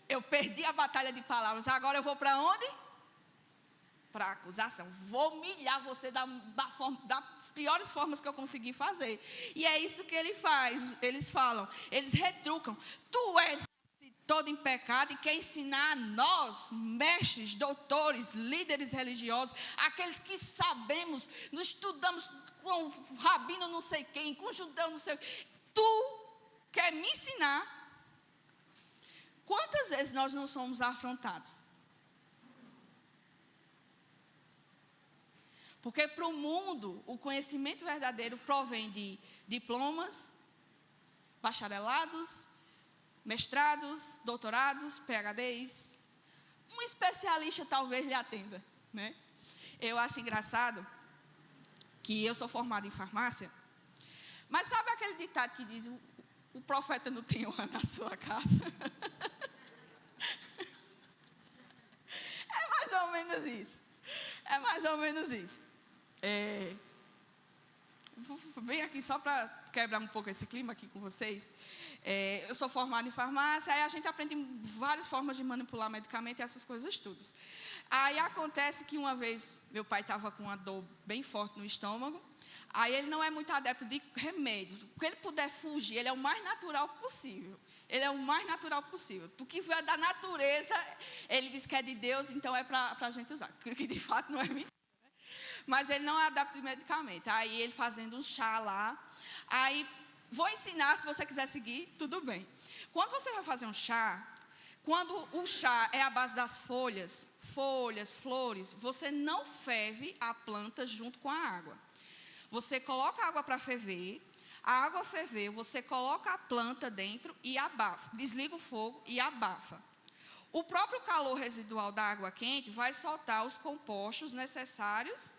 Eu perdi a batalha de palavras, agora eu vou para onde? Para a acusação. Vou humilhar você das piores formas que eu conseguir fazer. E é isso que ele faz. Eles falam, eles retrucam. Tu és todo em pecado e quer ensinar a nós, mestres, doutores, líderes religiosos, aqueles que sabemos, nos estudamos com rabino não sei quem, com judeu não sei quem. Tu quer me ensinar? Quantas vezes nós não somos afrontados? Porque para o mundo, o conhecimento verdadeiro provém de diplomas, bacharelados, mestrados, doutorados, PhDs. Um especialista talvez lhe atenda, né? Eu acho engraçado que eu sou formada em farmácia, mas sabe aquele ditado que diz, o profeta não tem honra na sua casa? É mais ou menos isso. É mais ou menos isso. Vem aqui só para quebrar um pouco esse clima aqui com vocês. Eu sou formada em farmácia, aí a gente aprende várias formas de manipular medicamento e essas coisas todas. Aí acontece que uma vez meu pai estava com uma dor bem forte no estômago, aí ele não é muito adepto de remédio. O que ele puder fugir, ele é o mais natural possível. Ele é o mais natural possível. Tu que veio da natureza, ele diz que é de Deus, então é para a gente usar. Que de fato não é mentira. Mas ele não é adepto de medicamento. Aí ele fazendo um chá lá. Aí, vou ensinar, se você quiser seguir, tudo bem. Quando você vai fazer um chá, quando o chá é a base das folhas, flores, você não ferve a planta junto com a água. Você coloca a água para ferver, a água ferveu, você coloca a planta dentro e abafa. Desliga o fogo e abafa. O próprio calor residual da água quente vai soltar os compostos necessários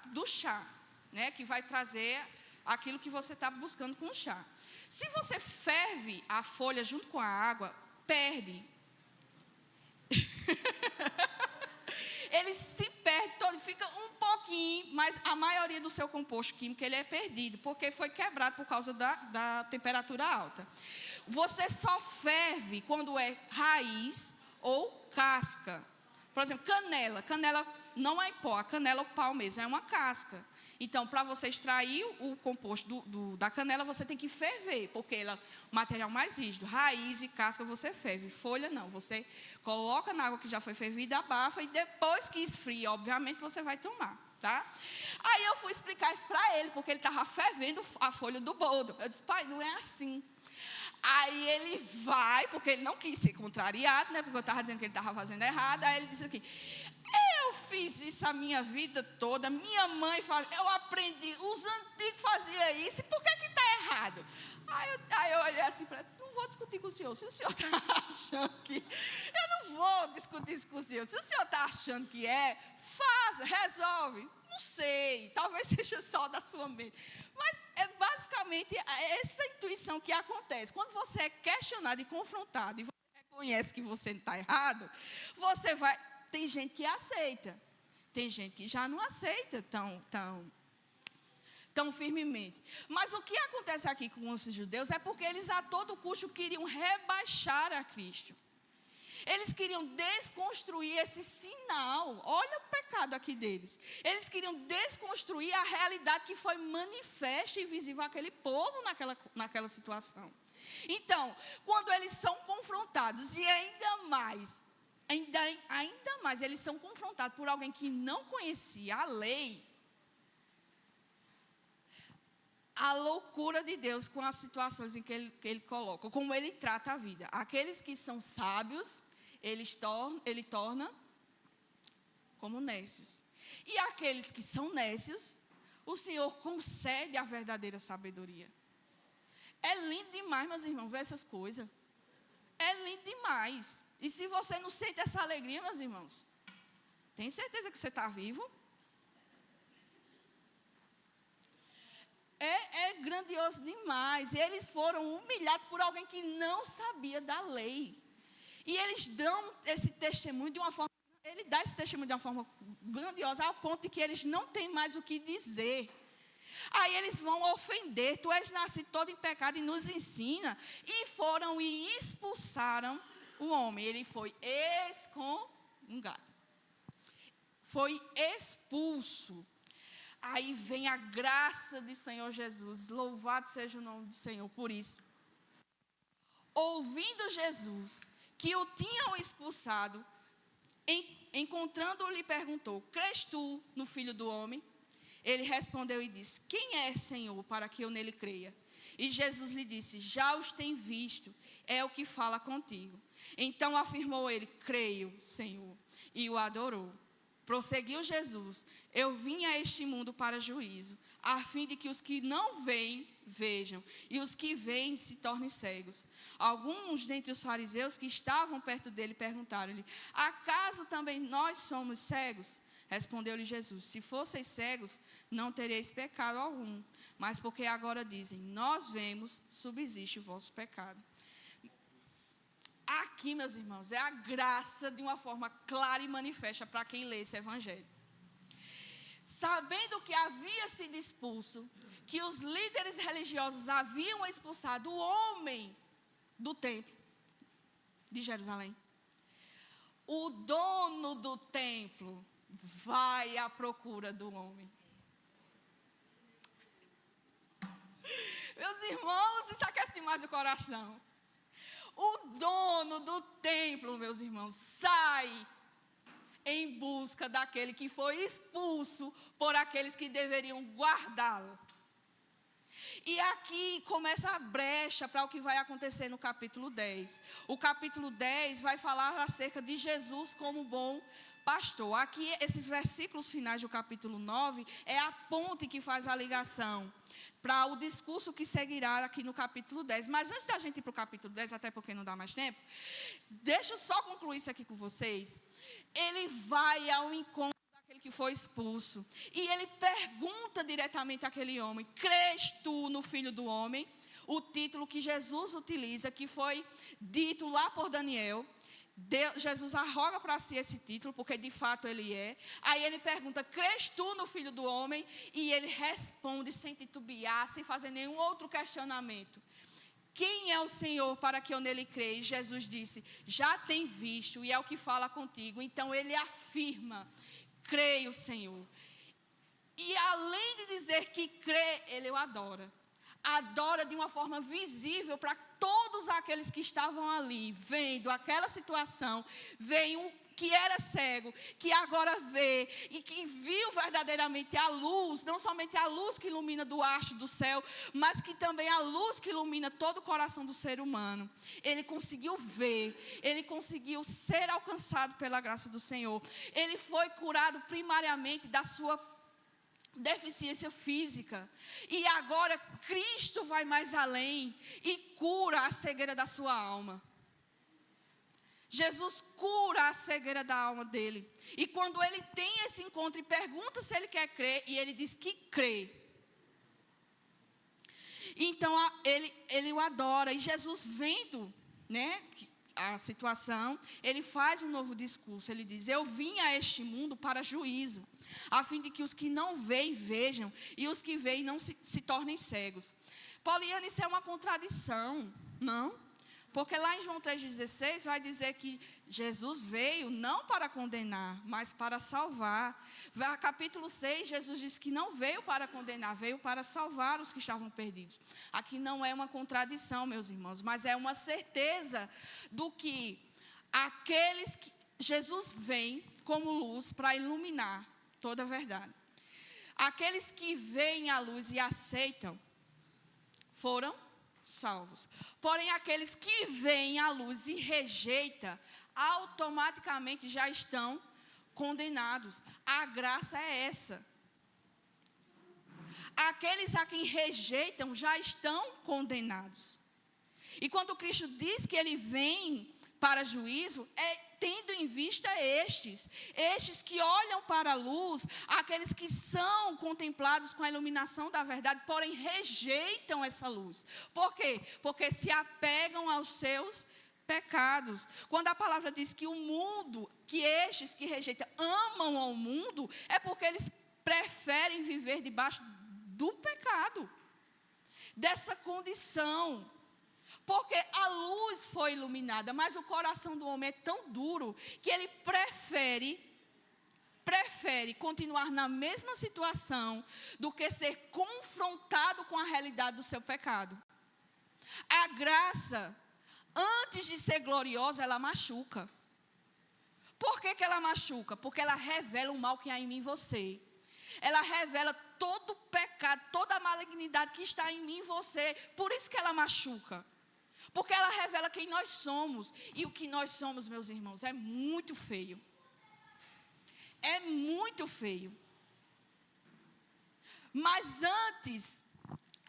do chá, né, que vai trazer aquilo que você está buscando com o chá. Se você ferve a folha junto com a água, perde. Ele se perde todo, fica um pouquinho, mas a maioria do seu composto químico ele é perdido, porque foi quebrado por causa da temperatura alta. Você só ferve quando é raiz ou casca. Por exemplo, canela. Canela não é em pó, a canela é o pau mesmo, é uma casca. Então, para você extrair o composto da canela, você tem que ferver, porque ela é o material mais rígido. Raiz e casca você ferve, folha não. Você coloca na água que já foi fervida, abafa e depois que esfria, obviamente, você vai tomar, tá? Aí eu fui explicar isso para ele, porque ele estava fervendo a folha do boldo. Eu disse, pai, não é assim. Aí ele vai, porque ele não quis ser contrariado, né? Porque eu estava dizendo que ele estava fazendo errado. Aí ele disse aqui, eu fiz isso a minha vida toda, minha mãe faz, eu aprendi, os antigos faziam isso, e por que está errado? Aí eu olhei assim para ele, não vou discutir com o senhor, se o senhor está achando que, eu não vou discutir isso com o senhor, se o senhor está achando que faça, resolve, não sei, talvez seja só da sua mente, mas é basicamente essa intuição que acontece, quando você é questionado e confrontado, e você reconhece que você não está errado, você vai... Tem gente que aceita, tem gente que já não aceita tão firmemente. Mas o que acontece aqui com os judeus é porque eles a todo custo queriam rebaixar a Cristo. Eles queriam desconstruir esse sinal. Olha o pecado aqui deles. Eles queriam desconstruir a realidade que foi manifesta e visível àquele povo naquela situação. Então, quando eles são confrontados e ainda mais eles são confrontados por alguém que não conhecia a lei, a loucura de Deus com as situações em que ele coloca, como ele trata a vida. Aqueles que são sábios, ele torna como nécios. E aqueles que são nécios, o Senhor concede a verdadeira sabedoria. É lindo demais, meus irmãos, ver essas coisas. É lindo demais. E se você não sente essa alegria, meus irmãos, tem certeza que você está vivo? É grandioso demais. Eles foram humilhados por alguém que não sabia da lei. E eles dão esse testemunho de uma forma... Ele dá esse testemunho de uma forma grandiosa, ao ponto de que eles não têm mais o que dizer. Aí eles vão ofender. Tu és nascido todo em pecado e nos ensina. E foram e expulsaram o homem. Ele foi excomungado. Foi expulso. Aí vem a graça do Senhor Jesus. Louvado seja o nome do Senhor por isso. Ouvindo Jesus que o tinham expulsado, encontrando-o, lhe perguntou: crês tu no Filho do Homem? Ele respondeu e disse: quem é, Senhor, para que eu nele creia? E Jesus lhe disse: já os tem visto, é o que fala contigo. Então afirmou ele: creio, Senhor, e o adorou. Prosseguiu Jesus: eu vim a este mundo para juízo, a fim de que os que não veem, vejam, e os que veem se tornem cegos. Alguns dentre os fariseus que estavam perto dele perguntaram-lhe: acaso também nós somos cegos? Respondeu-lhe Jesus: se fosseis cegos, não teríeis pecado algum, mas porque agora dizem, nós vemos, subsiste o vosso pecado. Aqui, meus irmãos, é a graça de uma forma clara e manifesta para quem lê esse evangelho. Sabendo que havia sido expulso, que os líderes religiosos haviam expulsado o homem do templo de Jerusalém, o dono do templo vai à procura do homem. Meus irmãos, isso aquece demais o coração. O dono do templo, meus irmãos, sai em busca daquele que foi expulso por aqueles que deveriam guardá-lo. E aqui começa a brecha para o que vai acontecer no capítulo 10. O capítulo 10 vai falar acerca de Jesus como bom pastor. Aqui, esses versículos finais do capítulo 9 é a ponte que faz a ligação para o discurso que seguirá aqui no capítulo 10. Mas antes da gente ir para o capítulo 10, até porque não dá mais tempo, deixa eu só concluir isso aqui com vocês. Ele vai ao encontro daquele que foi expulso. E ele pergunta diretamente àquele homem: crês tu no Filho do Homem? O título que Jesus utiliza, que foi dito lá por Daniel, Jesus arroga para si esse título, porque de fato ele é. Aí ele pergunta, crês tu no Filho do Homem? E ele responde sem titubear, sem fazer nenhum outro questionamento. Quem é o Senhor para que eu nele creia? E Jesus disse, já tem visto e é o que fala contigo. Então ele afirma, creio, Senhor. E além de dizer que crê, ele o adora. Adora de uma forma visível para todos aqueles que estavam ali, vendo aquela situação, veem um que era cego, que agora vê, e que viu verdadeiramente a luz, não somente a luz que ilumina do haste do céu, mas que também a luz que ilumina todo o coração do ser humano. Ele conseguiu ver, ele conseguiu ser alcançado pela graça do Senhor. Ele foi curado primariamente da sua deficiência física. E agora Cristo vai mais além e cura a cegueira da sua alma. Jesus cura a cegueira da alma dele. E quando ele tem esse encontro e pergunta se ele quer crer, e ele diz que crê. Então ele o adora. E Jesus vendo, né, a situação, ele faz um novo discurso. Ele diz, eu vim a este mundo para juízo, a fim de que os que não veem, vejam, e os que veem não se tornem cegos. Poliana, isso é uma contradição, não? Porque lá em João 3,16 vai dizer que Jesus veio não para condenar, mas para salvar. Capítulo 6, Jesus disse que não veio para condenar, veio para salvar os que estavam perdidos. Aqui não é uma contradição, meus irmãos, mas é uma certeza do que aqueles que Jesus vem como luz para iluminar toda a verdade. Aqueles que veem a luz e aceitam foram salvos. Porém, aqueles que veem a luz e rejeitam, automaticamente já estão condenados. A graça é essa. Aqueles a quem rejeitam já estão condenados. E quando Cristo diz que ele vem para juízo, é tendo em vista estes que olham para a luz, aqueles que são contemplados com a iluminação da verdade, porém rejeitam essa luz. Por quê? Porque se apegam aos seus pecados. Quando a palavra diz que o mundo, que estes que rejeitam, amam ao mundo, é porque eles preferem viver debaixo do pecado, dessa condição. Porque a luz foi iluminada, mas o coração do homem é tão duro que ele prefere continuar na mesma situação do que ser confrontado com a realidade do seu pecado. A graça, antes de ser gloriosa, ela machuca. Por que ela machuca? Porque ela revela o mal que há em mim e você. Ela revela todo o pecado, toda a malignidade que está em mim e você. Por isso que ela machuca. Porque ela revela quem nós somos. E o que nós somos, meus irmãos, é muito feio. É muito feio. Mas antes,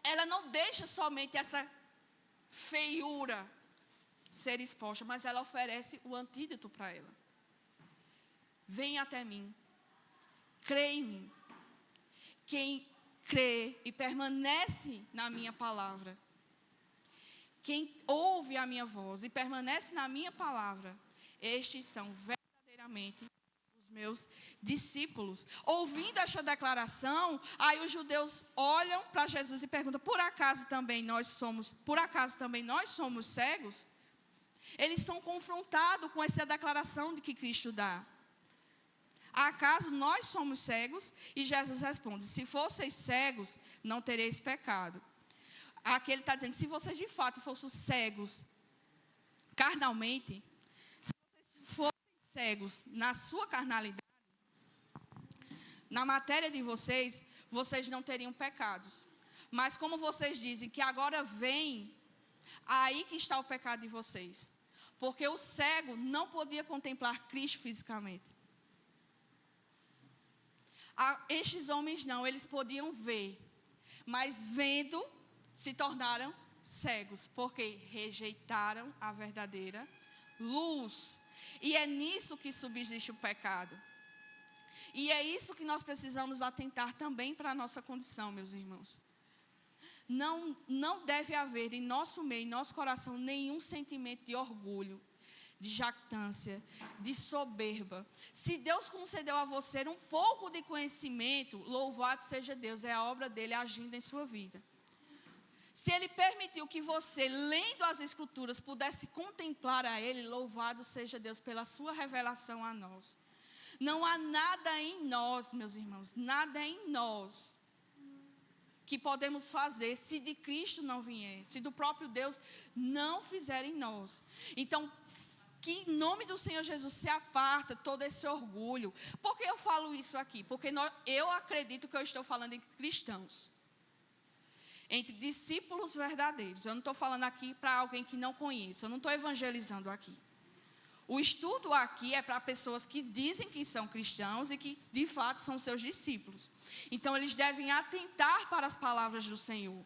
ela não deixa somente essa feiura ser exposta, mas ela oferece o antídoto para ela. Vem até mim. Crê em mim. Quem crê e permanece na minha palavra, quem ouve a minha voz e permanece na minha palavra, estes são verdadeiramente os meus discípulos. Ouvindo esta declaração, aí os judeus olham para Jesus e perguntam, por acaso também nós somos cegos? Eles são confrontados com essa declaração de que Cristo dá. Acaso nós somos cegos? E Jesus responde, se fosseis cegos, não tereis pecado. Aqui ele está dizendo, se vocês de fato fossem cegos carnalmente, se vocês fossem cegos na sua carnalidade, na matéria de vocês, vocês não teriam pecados. Mas como vocês dizem que agora vem, aí que está o pecado de vocês. Porque o cego não podia contemplar Cristo fisicamente. Estes homens não, eles podiam ver, mas vendo, se tornaram cegos, porque rejeitaram a verdadeira luz. E é nisso que subsiste o pecado. E é isso que nós precisamos atentar também para a nossa condição, meus irmãos. Não deve haver em nosso meio, em nosso coração, nenhum sentimento de orgulho, de jactância, de soberba. Se Deus concedeu a você um pouco de conhecimento, louvado seja Deus, é a obra dele agindo em sua vida. Se Ele permitiu que você, lendo as Escrituras, pudesse contemplar a Ele, louvado seja Deus pela sua revelação a nós. Não há nada em nós, meus irmãos, nada em nós que podemos fazer se de Cristo não vier, se do próprio Deus não fizer em nós. Então, que em nome do Senhor Jesus se aparta todo esse orgulho. Por que eu falo isso aqui? Porque eu acredito que eu estou falando entre cristãos, entre discípulos verdadeiros. Eu não estou falando aqui para alguém que não conhece, eu não estou evangelizando aqui. O estudo aqui é para pessoas que dizem que são cristãos e que de fato são seus discípulos. Então eles devem atentar para as palavras do Senhor.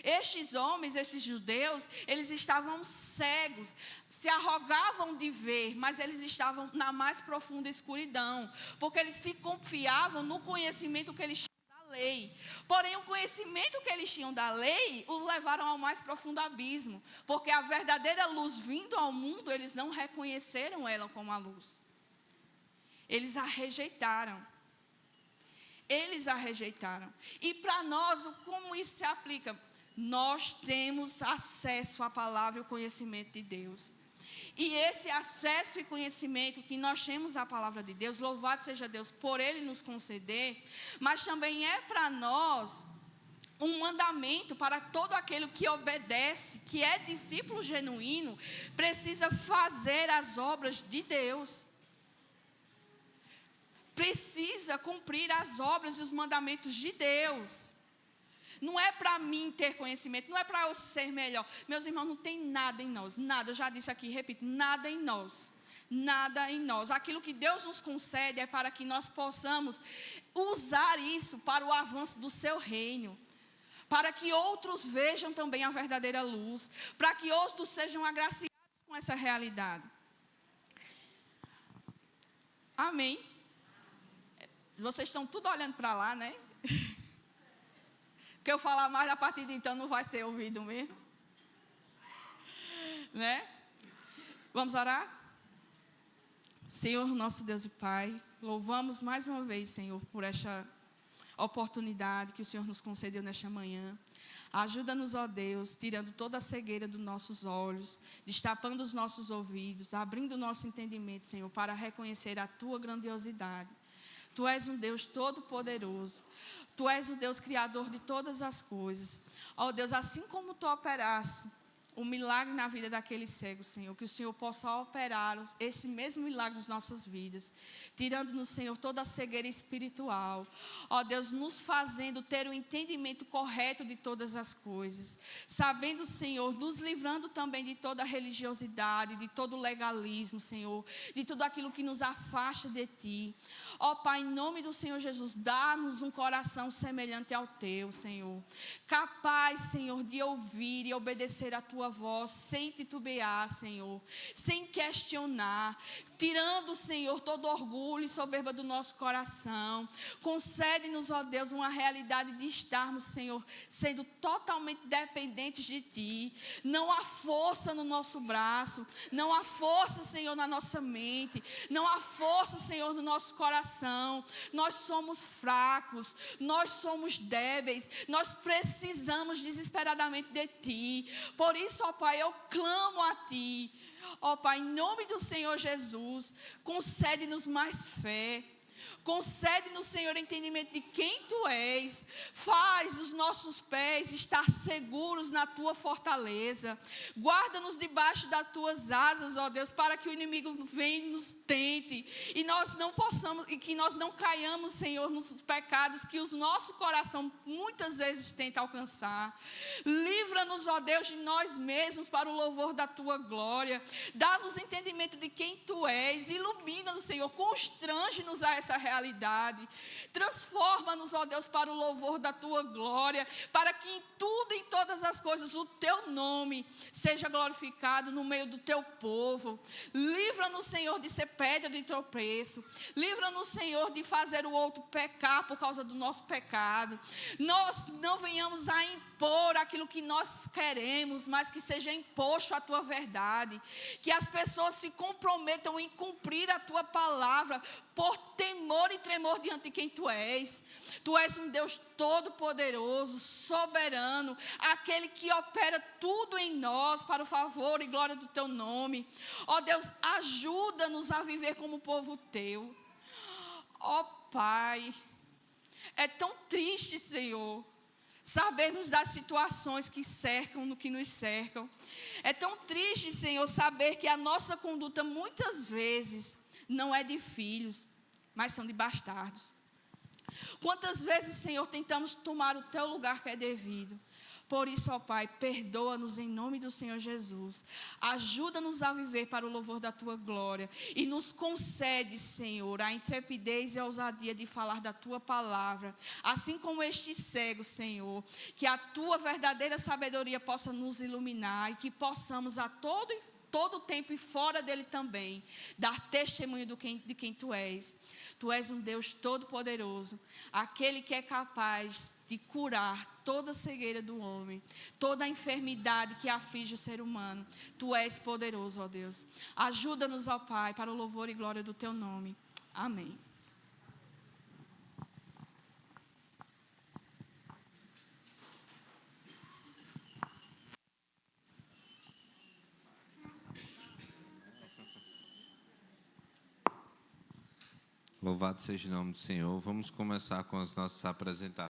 Estes homens, estes judeus, eles estavam cegos, se arrogavam de ver, mas eles estavam na mais profunda escuridão, porque eles se confiavam no conhecimento que eles tinham da lei. Porém, o conhecimento que eles tinham da lei os levaram ao mais profundo abismo, porque a verdadeira luz vindo ao mundo, eles não reconheceram ela como a luz. Eles a rejeitaram. Eles a rejeitaram. E para nós, como isso se aplica? Nós temos acesso à palavra e ao conhecimento de Deus. E esse acesso e conhecimento que nós temos à palavra de Deus, louvado seja Deus por Ele nos conceder, mas também é para nós um mandamento para todo aquele que obedece, que é discípulo genuíno, precisa fazer as obras de Deus. Precisa cumprir as obras e os mandamentos de Deus. Não é para mim ter conhecimento, não é para eu ser melhor. Meus irmãos, não tem nada em nós, nada, eu já disse aqui, repito, nada em nós. Nada em nós. Aquilo que Deus nos concede é para que nós possamos usar isso para o avanço do seu reino. Para que outros vejam também a verdadeira luz. Para que outros sejam agraciados com essa realidade. Amém. Vocês estão tudo olhando para lá, né? Que eu falar mais a partir de então não vai ser ouvido mesmo. Né? Vamos orar? Senhor, nosso Deus e Pai, louvamos mais uma vez, Senhor, por esta oportunidade que o Senhor nos concedeu nesta manhã. Ajuda-nos, ó Deus, tirando toda a cegueira dos nossos olhos, destapando os nossos ouvidos, abrindo o nosso entendimento, Senhor, para reconhecer a Tua grandiosidade. Tu és um Deus todo-poderoso. Tu és o Deus criador de todas as coisas. Ó Deus, assim como Tu operaste o milagre na vida daquele cego, Senhor, que o Senhor possa operar esse mesmo milagre nas nossas vidas, tirando-nos, Senhor, toda a cegueira espiritual. Ó Deus, nos fazendo ter o entendimento correto de todas as coisas, sabendo, Senhor, nos livrando também de toda a religiosidade, de todo o legalismo, Senhor, de tudo aquilo que nos afasta de Ti. Ó Pai, em nome do Senhor Jesus, dá-nos um coração semelhante ao Teu, Senhor, capaz, Senhor, de ouvir e obedecer a Tua voz, sem titubear, Senhor, sem questionar, tirando, Senhor, todo orgulho e soberba do nosso coração. Concede-nos, ó Deus, uma realidade de estarmos, Senhor, sendo totalmente dependentes de Ti. Não há força no nosso braço, não há força, Senhor, na nossa mente, não há força, Senhor, no nosso coração. Nós somos fracos, nós somos débeis, nós precisamos desesperadamente de Ti. Por isso, ó Pai, eu clamo a Ti. Ó Pai, em nome do Senhor Jesus, concede-nos mais fé. Concede-nos, Senhor, entendimento de quem Tu és. Faz os nossos pés estar seguros na Tua fortaleza. Guarda-nos debaixo das Tuas asas, ó Deus, para que o inimigo venha e nos tente. E nós não possamos, e que nós não caiamos, Senhor, nos pecados que o nosso coração muitas vezes tenta alcançar. Livra-nos, ó Deus, de nós mesmos para o louvor da Tua glória. Dá-nos entendimento de quem Tu és. Ilumina-nos, Senhor. Constrange-nos a essa realidade. Transforma-nos, ó Deus, para o louvor da tua glória, para que em tudo e em todas as coisas o teu nome seja glorificado no meio do teu povo. Livra-nos, Senhor, de ser pedra de tropeço. Livra-nos, Senhor, de fazer o outro pecar por causa do nosso pecado. Nós não venhamos a impor aquilo que nós queremos, mas que seja imposto a tua verdade. Que as pessoas se comprometam em cumprir a tua palavra por temor e tremor diante de quem tu és. Tu és um Deus todo-poderoso, soberano, aquele que opera tudo em nós para o favor e glória do teu nome. Ó Deus, ajuda-nos a viver como povo teu. Ó Pai, é tão triste, Senhor, sabermos das situações que cercam, no que nos cercam. É tão triste, Senhor, saber que a nossa conduta muitas vezes não é de filhos, mas são de bastardos. Quantas vezes, Senhor, tentamos tomar o teu lugar que é devido. Por isso, ó Pai, perdoa-nos em nome do Senhor Jesus. Ajuda-nos a viver para o louvor da tua glória. E nos concede, Senhor, a intrepidez e a ousadia de falar da tua palavra. Assim como este cego, Senhor, que a tua verdadeira sabedoria possa nos iluminar e que possamos a todo tempo e fora dele também dar testemunho de quem tu és. Tu és um Deus todo-poderoso, aquele que é capaz de curar toda a cegueira do homem, toda a enfermidade que aflige o ser humano. Tu és poderoso, ó Deus. Ajuda-nos, ó Pai, para o louvor e glória do teu nome. Amém. Louvado seja o nome do Senhor. Vamos começar com as nossas apresentações.